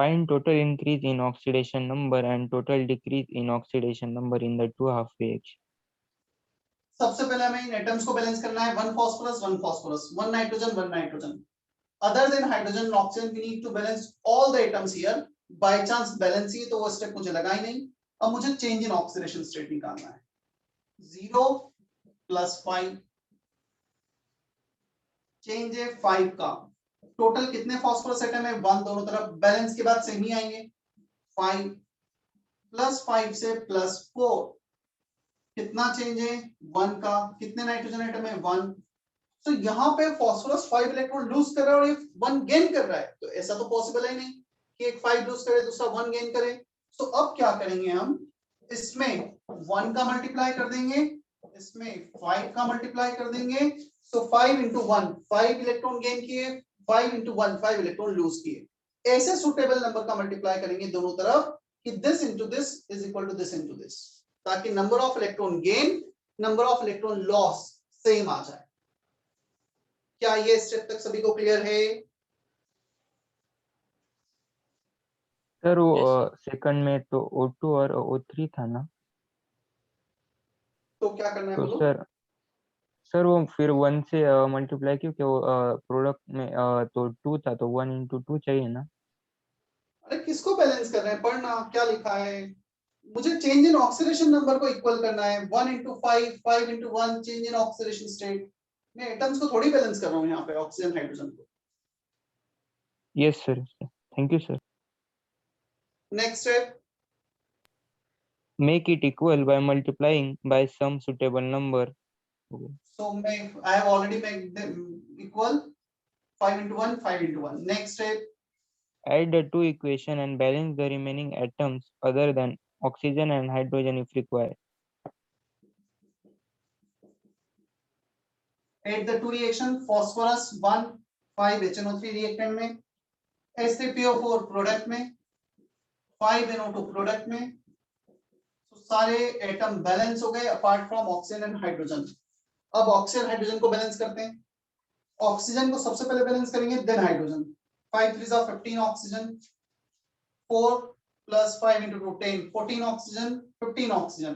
Find total increase in oxidation number and total decrease in oxidation number in the two halfway reaction. सबसे पहले हमें इन एटम्स को बैलेंस करना है, one phosphorus, one nitrogen. Other than hydrogen and oxygen we need to balance all the atoms here. By chance balance ही तो वो स्टेप मुझे लगा ही नहीं. अब मुझे चेंज इन ऑक्सीडेशन स्टेट निकालना है. 0 + 5 चेंज है 5 का. टोटल कितने फास्फोरस एटम है? 1 दोनों तरफ. बैलेंस के बाद सेम ही आएंगे. 5 + 5 से +4 कितना चेंज है? 1 का. कितने नाइट्रोजन एटम है? 1. तो यहाँ पे फास्फोरस 5 इलेक्ट्रॉन लूज कर रहा है और ये 1 गेन कर रहा है. तो ऐसा तो पॉसिबल है नहीं कि एक 5 लूज करे दूसरा 1 गेन करे. तो अब क्या करेंगे हम? इसमें 1 का मल्टीप्लाई कर देंगे, इसमें 5 का मल्टीप्लाई कर देंगे. सो 5 × 1 5 इलेक्ट्रॉन गेन किए, 5 × 1 5 इलेक्ट्रॉन लूज किए. ऐसे सुटेबल नंबर का मल्टीप्लाई करेंगे दोनों तरफ कि this into this is equal to this into this, ताकि number of electron gain number of electron loss same आ जाए. क्या ये स्टेप तक सभी को क्लियर है? सर वो सेकंड में तो O2 और O3 था ना, तो क्या करना है तो बोलो? सर वो फिर 1 से मल्टीप्लाई क्योंकि वो प्रोडक्ट में तो 2 था तो 1 × 2 चाहिए ना. अरे किसको बैलेंस कर रहे हैं? पढ़ना क्या लिखा है. मुझे चेंज इन ऑक्सीडेशन नंबर को इक्वल करना है. 1 × 5 5 × 1 चेंज इन ऑक्सीडेशन स्टेट. मैं एटम्स को थोड़ी बैलेंस कर रहा हूँ यहाँ पे, ऑक्सीजन हाइड्रोजन को. Yes sir, thank you sir. Next step. Make it equal by multiplying by some suitable number. So I have already made them equal. 5 × 1 5 × 1. Next step. Add the two equation and balance the remaining atoms other than oxygen and hydrogen if required. Add the two reaction. Phosphorus 1 5 HNO3 reactant में, H3PO4 प्रोडक्ट में, 5 NO2 प्रोडक्ट में. तो सारे एटम बैलेंस हो गए apart from oxygen and hydrogen. अब ऑक्सीजन हाइड्रोजन को बैलेंस करते हैं. ऑक्सीजन को सबसे पहले बैलेंस करेंगे, then hydrogen. 5 3 = 15 oxygen, 4 + 5 × 2 10 14 oxygen, 15 oxygen.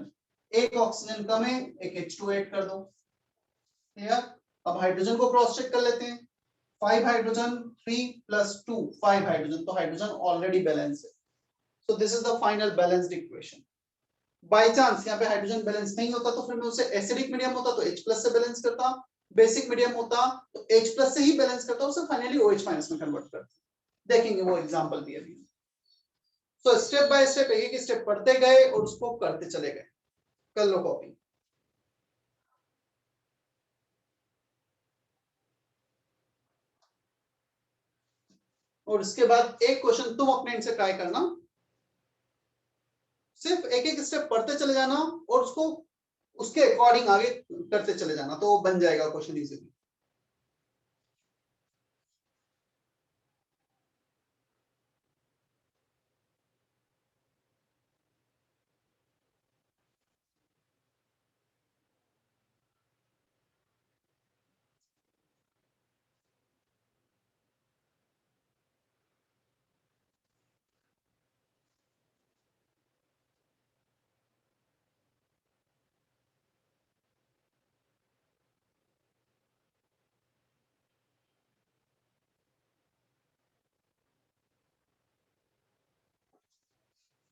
एक ऑक्सीजन कम है, एक H2 ऐड कर दो. क्लियर? अब हाइड्रोजन को क्रॉस चेक कर लेते हैं. 5 हाइड्रोजन 3 + 2 5 हाइड्रोजन, तो हाइड्रोजन ऑलरेडी बैलेंस है. So this is the final balanced equation. By chance यहाँ पे हाइड्रोजन बैलेंस नहीं होता तो फिर मैं उसे एसिडिक मीडियम होता तो H+ से बैलेंस करता, बेसिक मीडियम होता तो H+ से ही बैलेंस करता, उसे फाइनली OH- में कन्वर्ट करता. देखेंगे वो एग्जांपल भी अभी. सो स्टेप बाय स्टेप एक स्टेप पढ़ते गए और उसको करते चले गए. कर लो कॉपी. और इसके बाद एक क्वेश्चन तुम अपने एंड से ट्राई करना. सिर्फ एक एक स्टेप पढ़ते चले जाना और उसको उसके अकॉर्डिंग आगे करते चले जाना, तो बन जाएगा क्वेश्चन इजीली.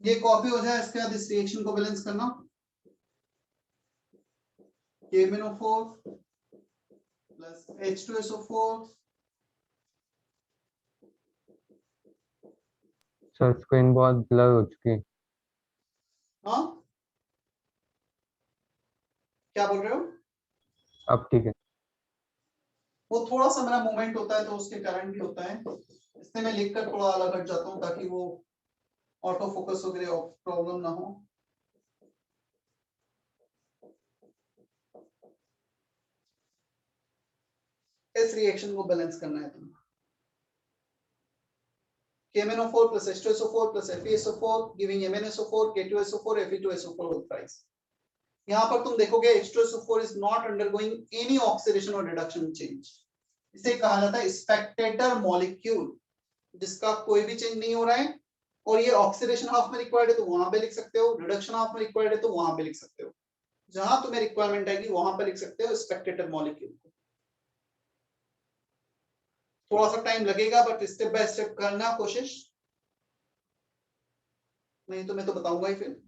ये कॉपी हो जाए, इसके बाद इस रिएक्शन को बैलेंस करना. KMnO4 plus H2SO4. Sir screen बहुत ब्लर हो चुकी है. हाँ क्या बोल रहे हो? अब ठीक है. वो थोड़ा सा मेरा मूवमेंट होता है तो उसके कारण भी होता है, इसलिए मैं लिखकर थोड़ा अलग हट जाता हूँ ताकि वो ऑटो फोकस वगैरह प्रॉब्लम ना हो. इस रिएक्शन को बैलेंस करना है तुम्हें. KMnO4 plus H2SO4 plus FeSO4 giving MnSO4 K2SO4 Fe2SO4 whole price. यहाँ पर तुम देखोगे H2SO4 is not undergoing any oxidation or reduction change. इसे कहा जाता है स्पेक्टेटर मॉलिक्यूल, जिसका कोई भी चेंज नहीं हो रहा है और ये ऑक्सीडेशन हाफ में रिक्वायर्ड है तो वहां पे लिख सकते हो, रिडक्शन हाफ में रिक्वायर्ड है तो वहां पे लिख सकते हो, जहां तुम्हें रिक्वायरमेंट आएगी वहां पे लिख सकते हो स्पेक्टेटर मॉलिक्यूल को। थोड़ा सा टाइम लगेगा बट स्टेप बाय स्टेप करना कोशिश, नहीं तो मैं तो बताऊंगा ही फिर।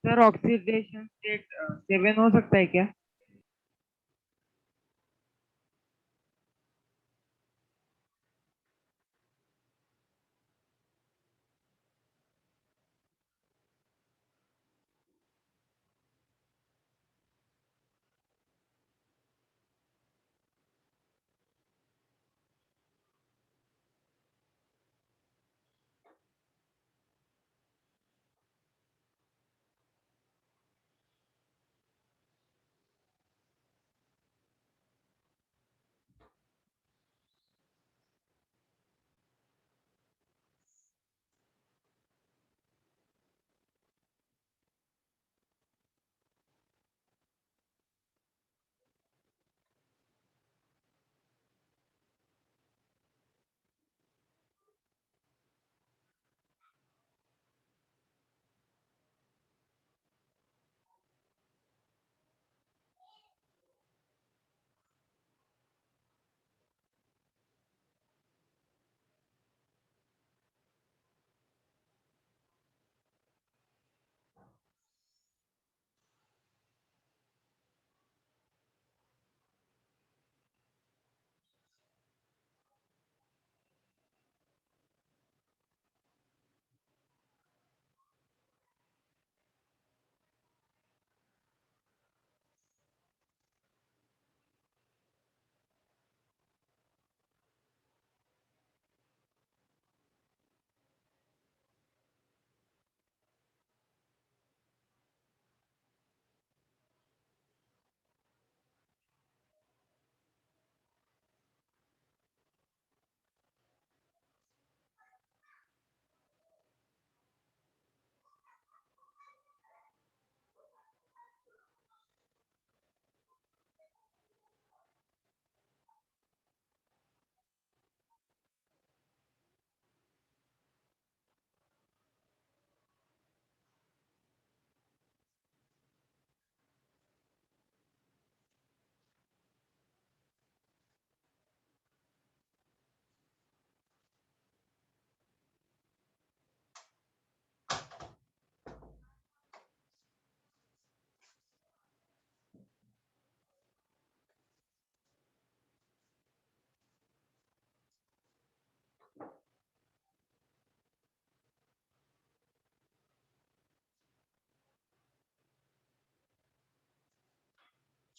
सर ऑक्सीडेशन स्टेट 7 हो सकता है क्या?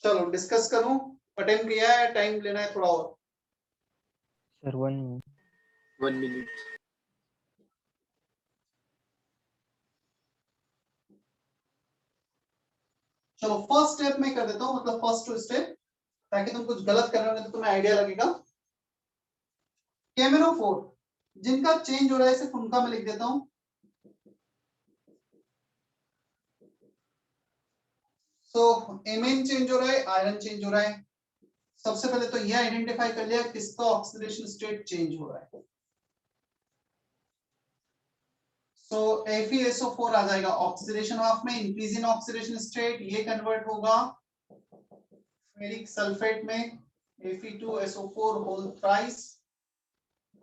चलो डिस्कस करूं, अटेम्प्ट किया है, टाइम लेना है थोड़ा और। Sir 1 minute. 1 minute. चलो फर्स्ट स्टेप में कर देता हूं, मतलब फर्स्ट टू स्टेप, ताकि तुम कुछ गलत कर रहे हो तो तुम्हें आइडिया लगेगा। केमेनोफोर जिनका चेंज हो रहा है सिर्फ उनका मैं लिख देता हूं। सो एमेन चेंज हो रहा है, आयरन चेंज हो रहा है। सबसे पहले तो ये आइडेंटिफाई कर लिया किसका ऑक्सीडेशन स्टेट चेंज हो रहा है। सो FeSO4 आ जाएगा ऑक्सीडेशन हाफ में, इंक्रीज इन ऑक्सीडेशन स्टेट, ये कन्वर्ट होगा फेरिक सल्फेट में Fe2SO4 होल थ्राइस,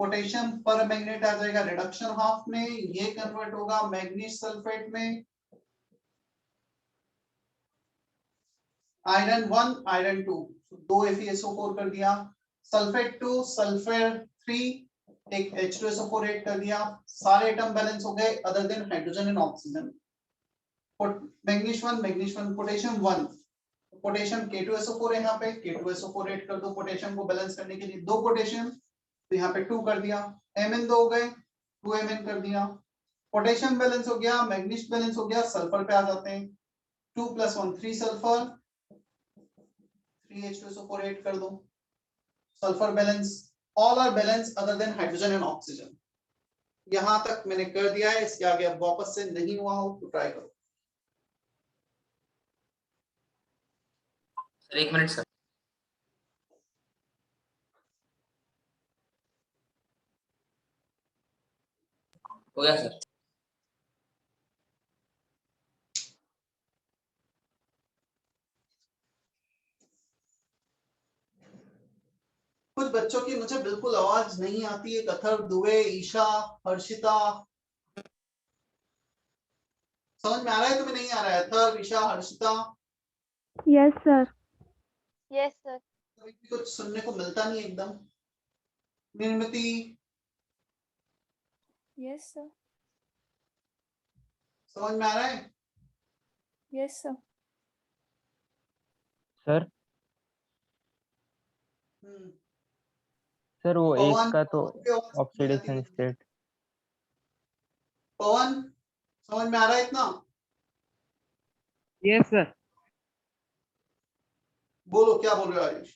पोटेशियम पर मैग्नेट आ जाएगा रिडक्शन हाफ में, ये कन्वर्ट होगा मैग्नीज सल्फेट में, आयरन 1 आयरन 2, दो FeSO4 कर दिया, सल्फेट 2 सल्फर 3, एक H2SO4 ऐड कर दिया, सारे एटम बैलेंस हो गए other than hydrogen and oxygen. Manganese 1 potassium 1, potassium K2SO4 है, यहाँ पे K2SO4 ऐड कर दो पोटेशियम को बैलेंस करने के लिए, दो पोटेशियम तो यहाँ पे 2 कर दिया, Mn दो हो गए 2Mn कर दिया, पोटेशियम बैलेंस हो गया, मैग्नीज बैलेंस हो गया, सल्फर पे आ जाते हैं 2 + 1 3 सल्फर, 3 H2SO4 ऐड कर दो, sulphur balance, all are balance other than hydrogen and oxygen. यहां तक मैंने कर दिया है, इसके आगे अब वापस से नहीं हुआ हो तो ट्राई करो। Sir 1 minute sir. हो गया सर। कुछ बच्चों की मुझे बिल्कुल आवाज नहीं आती है, कथर, दुबे, ईशा, हर्षिता, समझ में आ रहा है तुम्हें नहीं आ रहा है? Atharva, Isha, Harshita, Yes, sir. Yes, sir. कुछ सुनने को मिलता नहीं एकदम। निर्मिति, Yes, sir. समझ में आ रहा है? Yes, sir. सर हम्म, सर वो एक पवन, का तो पवन की आवाज नहीं आती ऑक्सीडेशन है। स्टेट। पवन समझ में आ रहा है इतना? Yes sir. बोलो क्या बोल रहे हो आयुष?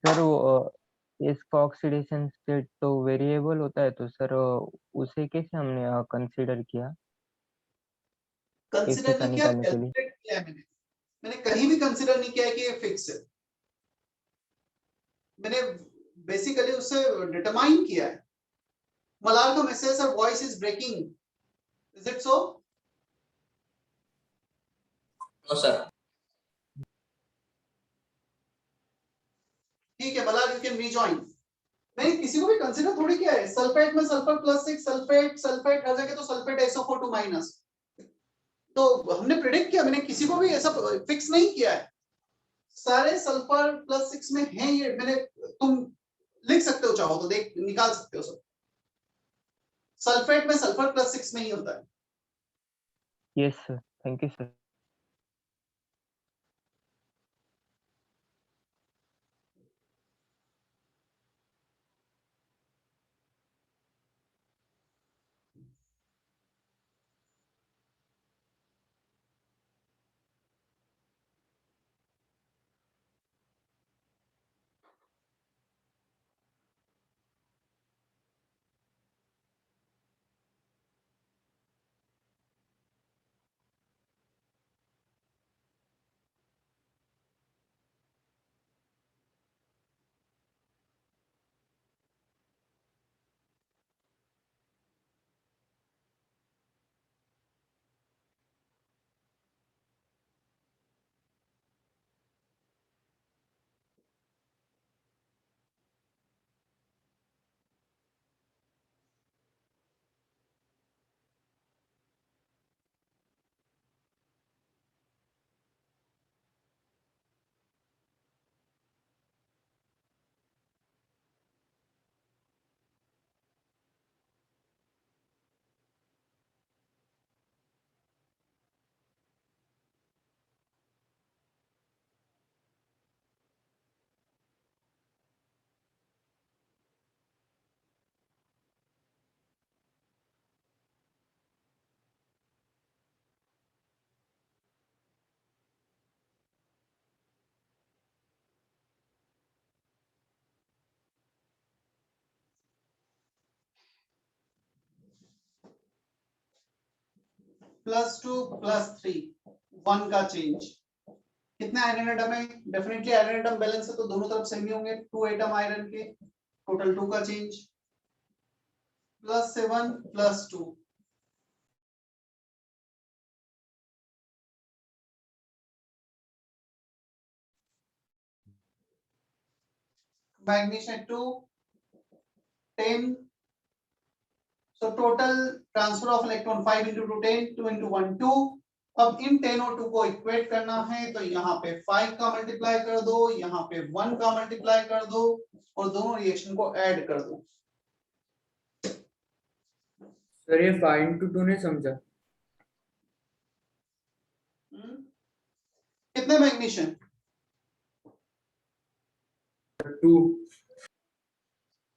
सर वो इसका ऑक्सीडेशन स्टेट तो वेरिएबल होता है, तो सर उसे कैसे हमने कंसीडर किया कंसिडर का नहीं किया, निकालने के लिए? कैलकुलेट किया है मैंने कहीं भी कंसिडर नहीं किया है कि ये फिक्स है, मैंने बेसिकली उससे डिटरमाइन किया है। मलार का message sir voice is breaking, is it so? No sir. ठीक है मलार, यू कैन रीजॉइन। मैंने किसी को भी कंसीडर थोड़ी किया है, सल्फेट में सल्फर +6 सल्फेट, सल्फेट हर जगह तो सल्फेट SO4 2-, तो हमने प्रिडिक्ट किया, मैंने किसी को भी ऐसा फिक्स नहीं किया है, सारे सल्फर +6 में हैं ये, मैंने, तुम लिख सकते हो चाहो तो, देख निकाल सकते हो सब, सल्फेट में सल्फर +6 में ही होता है। Yes sir, thank you sir. +2 +3 1 का चेंज, कितने आयरन एटम है? डेफिनेटली आयरन एटम बैलेंस है तो दोनों तरफ सेम ही होंगे, 2 एटम आयरन के, टोटल 2 का change, +7 +2 magnesium 2 10. So total transfer of electron 5 into 2 10, 2 into 1 2. अब इन 10 और 2 को इक्वेट करना है तो यहाँ पे 5 का मल्टीप्लाई कर दो, यहाँ पे 1 का मल्टीप्लाई कर दो और दोनों रिएक्शन को ऐड कर दो। सर ये 5 into 2 नहीं समझा। कितने मैग्नीशियम? 2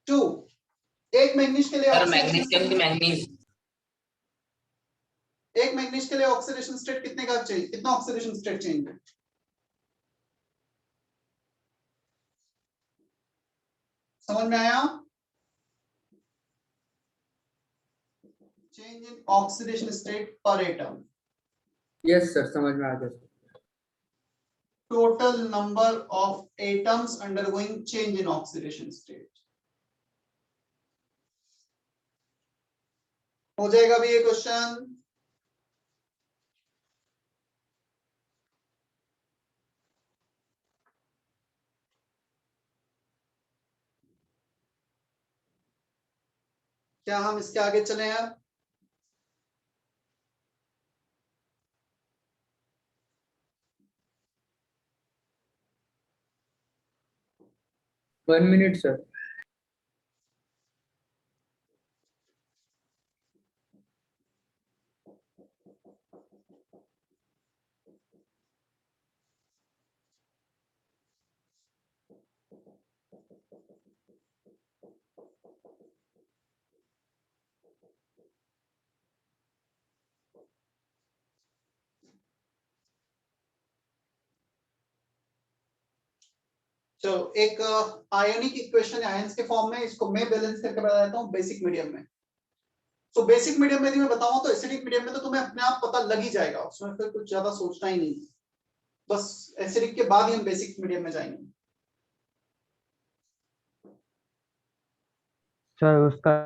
2। एक मैग्नीश के लिए सर ऑक्सीडेशन मैग्नीशियम की मैग्नीज एक मैग्नीश के लिए ऑक्सीडेशन स्टेट कितने का चाहिए? कितना ऑक्सीडेशन स्टेट चेंज है? समझ में आया? चेंज इन ऑक्सीडेशन स्टेट पर एटम। यस सर समझ में आ गया। Total number of atoms undergoing change in oxidation state. हो जाएगा भी ये क्वेश्चन। क्या हम इसके आगे चले हैं? 1 minute सर। चलो एक आयोनिक इक्वेशन आयंस के फॉर्म में, इसको मैं बैलेंस करके बता देता हूँ बेसिक मीडियम में। तो बेसिक मीडियम में मैं बताऊं तो एसिडिक मीडियम में तो तुम्हें अपने आप पता लग ही जाएगा, उसमें फिर कुछ ज्यादा सोचना ही नहीं, बस एसिडिक के बाद ही हम बेसिक मीडियम में जाएंगे। सर उसका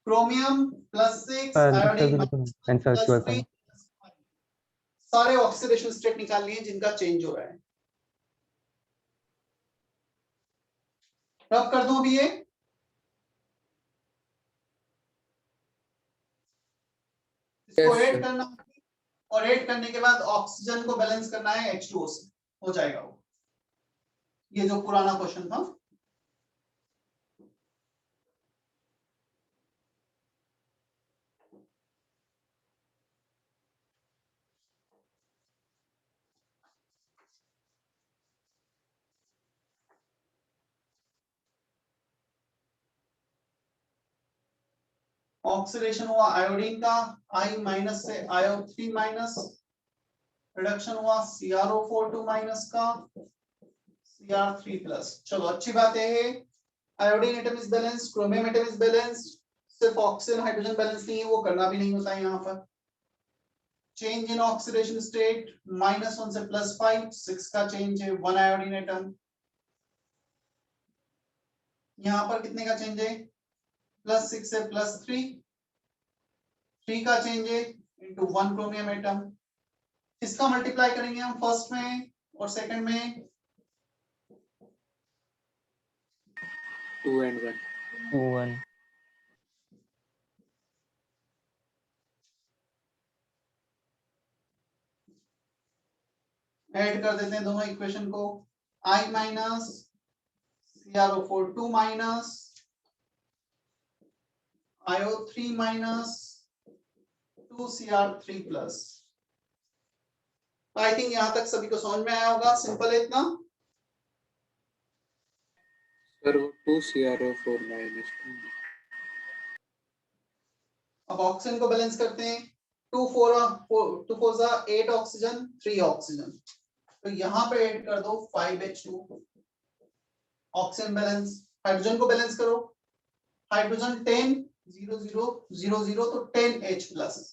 क्रोमियम +6 आयोडीन -3 सारे ऑक्सीडेशन स्टेट निकाल लिए जिनका चेंज हो रहा है। रब कर दूं अभी ये। इसको ऐड करना और ऐड करने के बाद ऑक्सीजन को बैलेंस करना है H2O से, हो जाएगा वो। ये जो पुराना क्वेश्चन था। ऑक्सीडेशन हुआ आयोडीन का I- से IO3-, रिडक्शन हुआ CrO4 2- का Cr3+। चलो अच्छी बात है, iodine atom is balanced, chromium atom is balanced, सिर्फ ऑक्सीजन हाइड्रोजन बैलेंस नहीं है, वो करना भी नहीं होता है यहाँ पर। चेंज इन ऑक्सीडेशन स्टेट -1 से +5, 6 का चेंज है, 1 आयोडीन एटम। यहाँ पर कितने का चेंज है? +6 से +3, 3 का चेंज है इंटू 1 क्रोमियम एटम। इसका मल्टीप्लाई करेंगे हम फर्स्ट में और सेकंड में 2 and 1 1 ऐड कर देते हैं दोनों इक्वेशन को। I- CrO4 2- IO3- 2Cr3+। I think यहां तक सभी को समझ में आया होगा, सिंपल है इतना। सर वो 2CrO4 -2 अब ऑक्सीजन को बैलेंस करते हैं। 2 4 8 ऑक्सीजन, 3 ऑक्सीजन, तो यहाँ पे ऐड कर दो 5H2। Oxygen balance. हाइड्रोजन को बैलेंस करो, हाइड्रोजन 10 0 0 0 0 तो 10H+।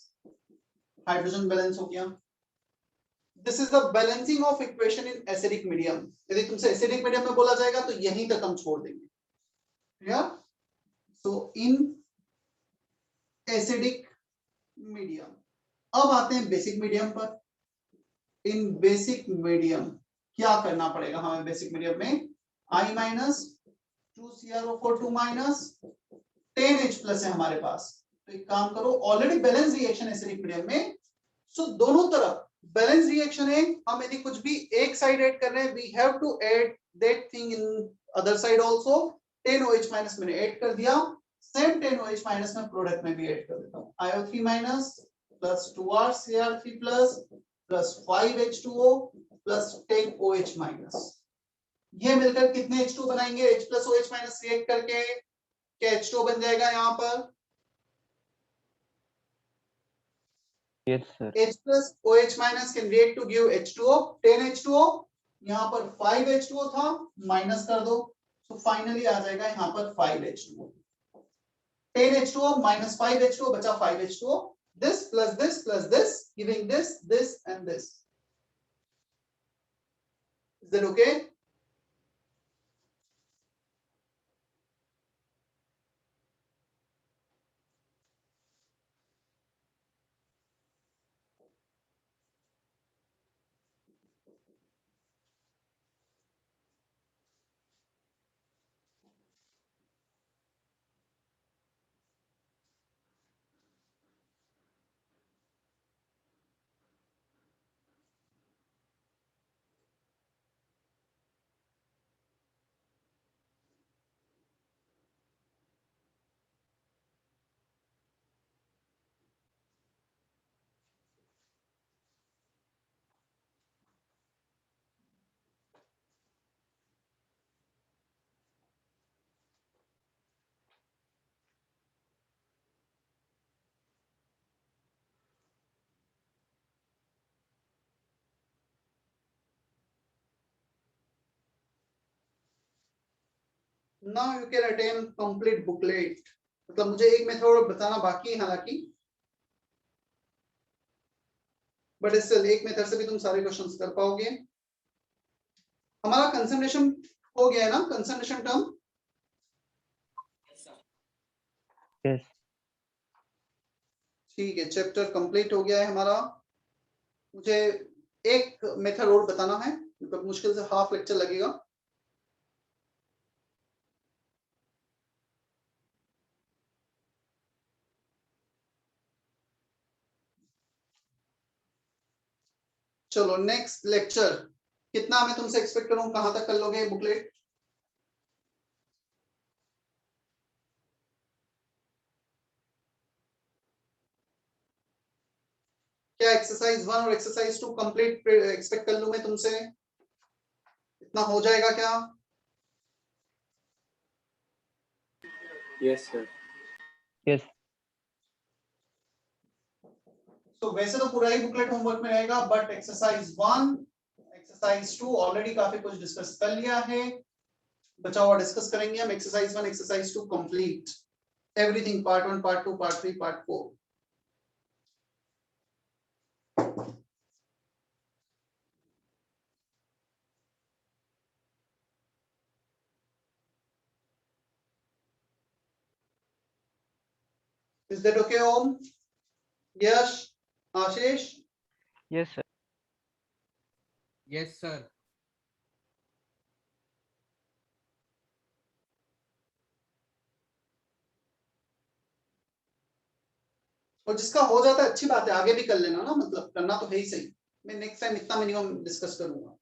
हाइड्रोजन बैलेंस हो गया। This is the balancing of equation in acidic medium. यदि तुमसे एसिडिक मीडियम में बोला जाएगा तो यहीं तक हम छोड़ देंगे। क्लियर? सो इन एसिडिक मीडियम। अब आते हैं बेसिक मीडियम पर। इन बेसिक मीडियम क्या करना पड़ेगा हमें बेसिक मीडियम में, I minus 2CrO4 2 minus 10H plus है हमारे पास। तो एक काम करो, ऑलरेडी बैलेंस रिएक्शन है एसिडिक मीडियम में, सो दोनों तरफ बैलेंस रिएक्शन है, हम यदि कुछ भी एक साइड ऐड कर रहे हैं, we have to add that thing in other side also. 10OH minus मैंने ऐड कर दिया, सेम 10OH माइनस में प्रोडक्ट में भी ऐड कर देता हूं, IO3 minus plus 2RCr3 plus 5H2O plus 10OH minus, ये मिलकर कितने H2 बनाएंगे, H plus OH minus react करके क्या H2O बन जाएगा यहाँ पर, yes sir. H plus OH minus can react to give H2O, 10H2O, यहाँ पर 5H2O था, माइनस कर दो, तो फाइनली आ जाएगा यहाँ पर 5H2O, 10H2O minus 5H2O बचा 5H2O, this plus this giving this and this. Is that okay? Now you can attain complete booklet. मतलब मुझे एक मेथड बताना बाकी है हालांकि, बट स्टिल एक मेथड से भी तुम सारे क्वेश्चंस कर पाओगे। हमारा कंसंट्रेशन हो गया है ना, कंसंट्रेशन टर्म, यस ठीक है, चैप्टर कंप्लीट हो गया है हमारा। मुझे एक मेथड और बताना है, मतलब मुश्किल से हाफ लेक्चर लगेगा। चलो नेक्स्ट लेक्चर, कितना मैं तुमसे एक्सपेक्ट करूं, कहां तक कर लोगे बुकलेट? क्या एक्सरसाइज 1 और एक्सरसाइज 2 कंप्लीट एक्सपेक्ट कर लूं मैं तुमसे, इतना हो जाएगा क्या? Yes sir. यस तो वैसे तो पूरा ही बुकलेट होमवर्क में रहेगा, बट एक्सरसाइज 1 एक्सरसाइज 2 ऑलरेडी काफी कुछ डिस्कस कर लिया है, बचा हुआ डिस्कस करेंगे हम। Exercise 1 exercise 2 complete, everything, part 1 part 2 part 3 part 4। Is that okay, Om? Yash, Ashish? Yes sir. Yes, sir. और जिसका हो जाता है अच्छी बात है, आगे भी कर लेना ना, मतलब करना तो है ही सही। मैं नेक्स्ट टाइम इतना मिनिमम डिस्कस करूंगा।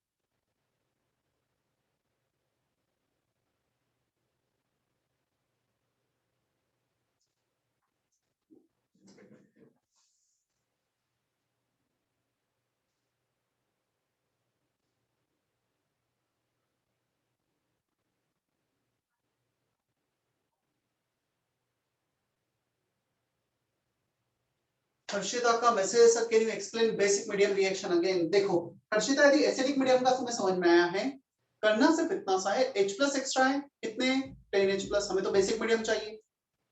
हर्षिता का message, sir can you explain basic medium reaction again. देखो हर्षिता, यदि एसिडिक मीडियम का तुम्हें समझ में आया है, करना सिर्फ इतना सा है, H प्लस एक्स्ट्रा है, कितने 10H प्लस, हमें तो बेसिक मीडियम चाहिए।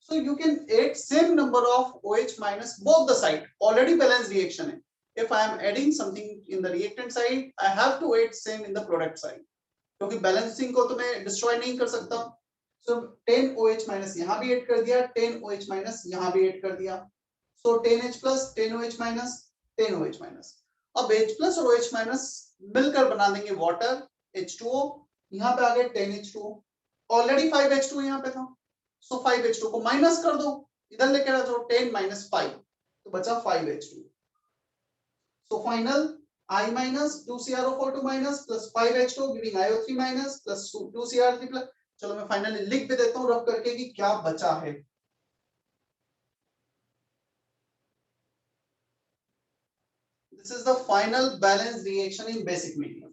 So you can add same number of OH minus both the side, already balanced reaction है। If I am adding something in the reactant side, I have to add same in the product side, क्योंकि बैलेंसिंग को तो मैं डिस्ट्रॉय नहीं कर सकता। So 10OH minus यहाँ भी ऐड कर दिया, 10OH minus यहाँ भी ऐड कर दिया, so 10H plus 10OH minus 10OH minus। अब H plus और OH minus मिलकर बना देंगे वाटर H2O, यहाँ पे आ गए 10H2O, ऑलरेडी 5H2 यहाँ पे था, सो 5H2 को माइनस कर दो, इधर लेकर आ जाओ 10 - 5 तो बचा 5H2, so final I minus 2CrO4 minus plus 5H2 giving IO3 minus plus 2Cr3 plus, चलो मैं फाइनली लिख भी देता हूँ रब करके कि क्या बचा है। This is the final balance reaction in basic medium.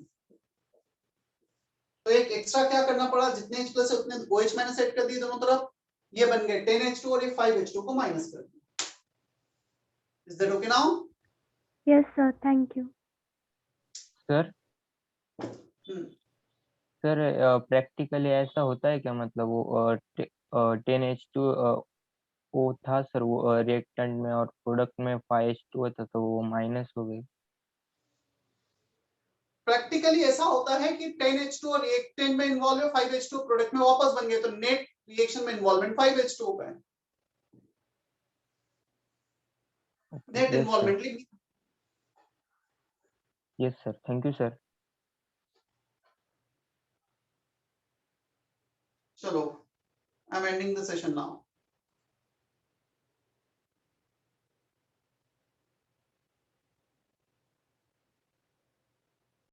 तो एक एक्स्ट्रा क्या करना पड़ा, जितने H+ है उतने OH माइनस ऐड कर दिए दोनों तरफ, ये बन गए 10H2 और ये 5H2 को माइनस कर दिया। Is that okay now? Yes, sir. Thank you. Sir hmm, sir practically ऐसा होता है क्या, मतलब वो 10H2 वो था सर, वो रिएक्टेंट में और प्रोडक्ट में 5H2 था तो वो माइनस हो गई। प्रैक्टिकली ऐसा होता है कि 10H2 और रिएक्टेंट में इन्वॉल्व है, 5H2 प्रोडक्ट में वापस बन गए, तो नेट रिएक्शन में इन्वॉल्वमेंट 5H2 का है, net involvement. Yes sir, thank you sir. चलो, I am ending the session now.